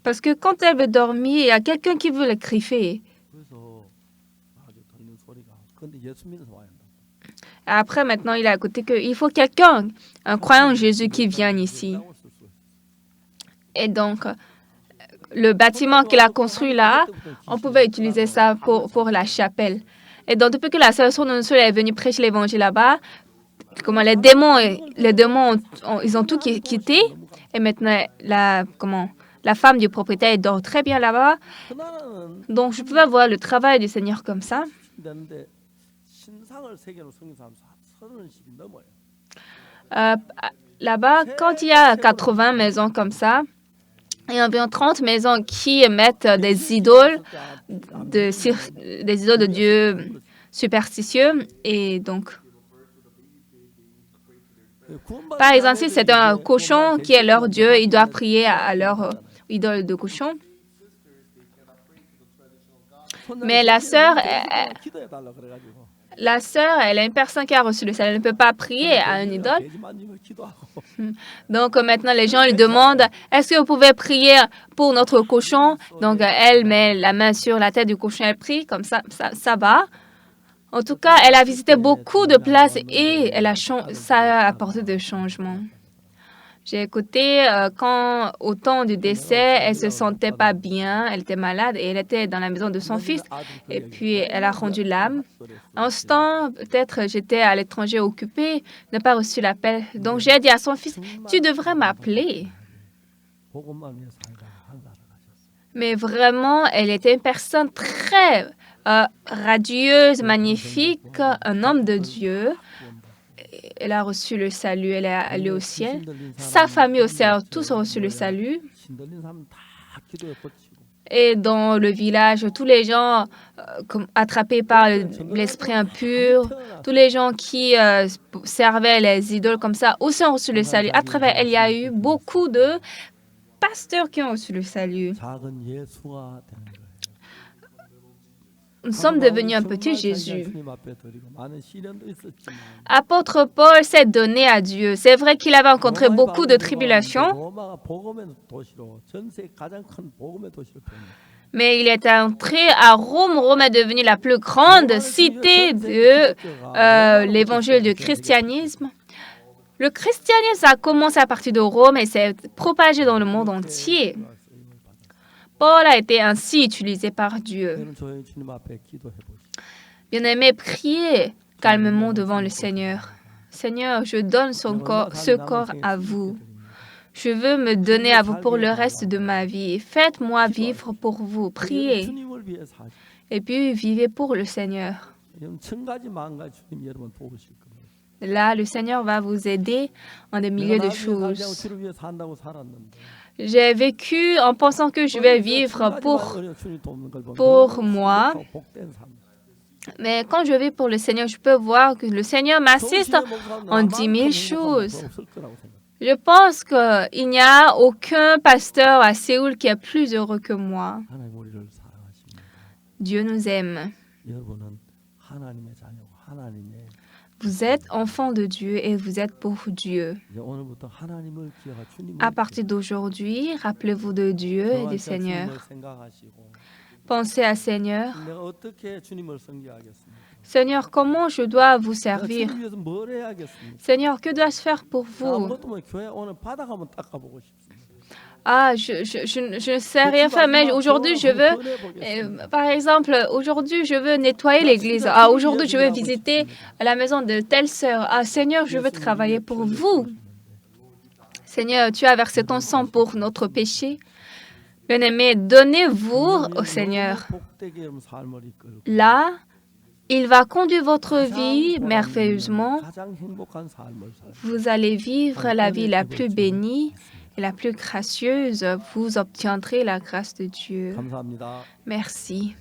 Parce que quand elle veut dormir, il y a quelqu'un qui veut la griffer. 그래서 아주 들리는 소리가 근데 예수 믿어서 와야 한다. Après, maintenant, il a écouté qu'il faut quelqu'un, un croyant en Jésus qui vienne ici. 땅을 쓸 수 있어요. Et donc, le bâtiment qu'il a construit là, on pouvait utiliser ça pour la chapelle. Et donc, depuis que la sœur Sononsul est venue prêcher l'évangile là-bas, comment les démons ils ont tout quitté. Et maintenant, la femme du propriétaire dort très bien là-bas. 그날은 Donc, je pouvais voir le travail du Seigneur comme ça. 되는데 신상을 새겨놓은 성경사람 30이 넘어요. Là-bas, quand il y a 80 maisons comme ça, il y a environ 30 maisons qui mettent des idoles de Dieu superstitieux. Et donc, par exemple, si c'est un cochon qui est leur Dieu, ils doivent prier à leur idole de cochon. Mais la sœur, La sœur, elle est une personne qui a reçu le salut. Elle ne peut pas prier à une idole. 돼지 만지면 기도하고 Donc maintenant, les gens lui demandent, est-ce que vous pouvez prier pour notre cochon? Donc elle met la main sur la tête du cochon, elle prie, comme ça va. En tout cas, elle a visité beaucoup de places et ça a apporté des changements. J'ai écouté quand, au temps du décès, elle se sentait pas bien, elle était malade et elle était dans la maison de son fils. Et puis, elle a rendu l'âme. En ce temps, peut-être j'étais à l'étranger occupée, n'a pas reçu l'appel. Donc, j'ai dit à son fils, tu devrais m'appeler. 복음만 위해 살다가 한가를 하셨어요. Mais vraiment, elle était une personne très radieuse, magnifique, un homme de Dieu. Elle a reçu le salut, elle est allée au ciel. Sa famille aussi a tous reçu le salut. 신들린 사람 다 기도에 고치고 Et dans le village, tous les gens attrapés par l'esprit impur, tous les gens qui servaient les idoles comme ça, aussi ont reçu le salut. À travers elle, il y a eu beaucoup de pasteurs qui ont reçu le salut. 작은 예수가 되는 거예요. Nous sommes devenus un petit Jésus. 주님 앞에 드리고 많은 시련도 있었지만 Apôtre Paul s'est donné à Dieu. C'est vrai qu'il avait rencontré beaucoup de tribulations, 로마가 복음의 도시로 전세 가장 큰 복음의 도시로 변했어요. mais il est entré à Rome. Rome est devenue la plus grande cité de l'évangile du christianisme. Le christianisme a commencé à partir de Rome et s'est propagé dans le monde entier. Paul a été ainsi utilisé par Dieu. 저는 조용히 주님 앞에 기도해 보시죠. Bien-aimé, priez calmement devant le Seigneur. Seigneur, je donne ce corps à vous. Je veux me donner à vous pour le reste de ma vie. Faites-moi vivre pour vous. Priez. 주님을 위해 사시. Et puis, vivez pour le Seigneur. 천 가지 만 가지 주님 여러분 도우실 겁니다. Là, le Seigneur va vous aider en des milliers de 내가 나중에 살자고 choses. 주를 위해 산다고 살았는데 J'ai vécu en pensant que je vais vivre pour moi. Mais quand je vis pour le Seigneur, je peux voir que le Seigneur m'assiste en 10 000 choses. Je pense qu'il n'y a aucun pasteur à Séoul qui est plus heureux que moi. 하나님 우리를 사랑하십니다. Dieu nous aime. 여러분은 하나님의 자녀고 하나님의 Vous êtes enfants de Dieu et vous êtes pour Dieu. 이제 오늘부터 하나님을 기억하 주님을 À partir d'aujourd'hui, rappelez-vous de Dieu et du Seigneur. 주님을 생각하시고 Pensez à Seigneur. 내가 어떻게 주님을 섬기하겠습니까? Seigneur, comment je dois vous 내가 servir? 주님 위해서 뭘 해야겠습니까? Seigneur, que dois-je faire pour vous? 아무것도 뭐 교회 오늘 바닥 한번 닦아보고 싶습니다. Ah, je ne sais rien faire, mais aujourd'hui, je veux, par exemple, aujourd'hui, je veux nettoyer l'église. Ah, aujourd'hui, je veux visiter la maison de telle sœur. Ah, Seigneur, je veux travailler pour vous. Seigneur, tu as versé ton sang pour notre péché. Bien-aimés, donnez-vous au Seigneur. 복되게 여러분 삶을 이끌고 Là, il va conduire votre vie merveilleusement. 가장 행복한 삶을 살고 Vous allez vivre la vie la plus bénie et la plus gracieuse. Vous obtiendrez la grâce de Dieu. 감사합니다. Merci.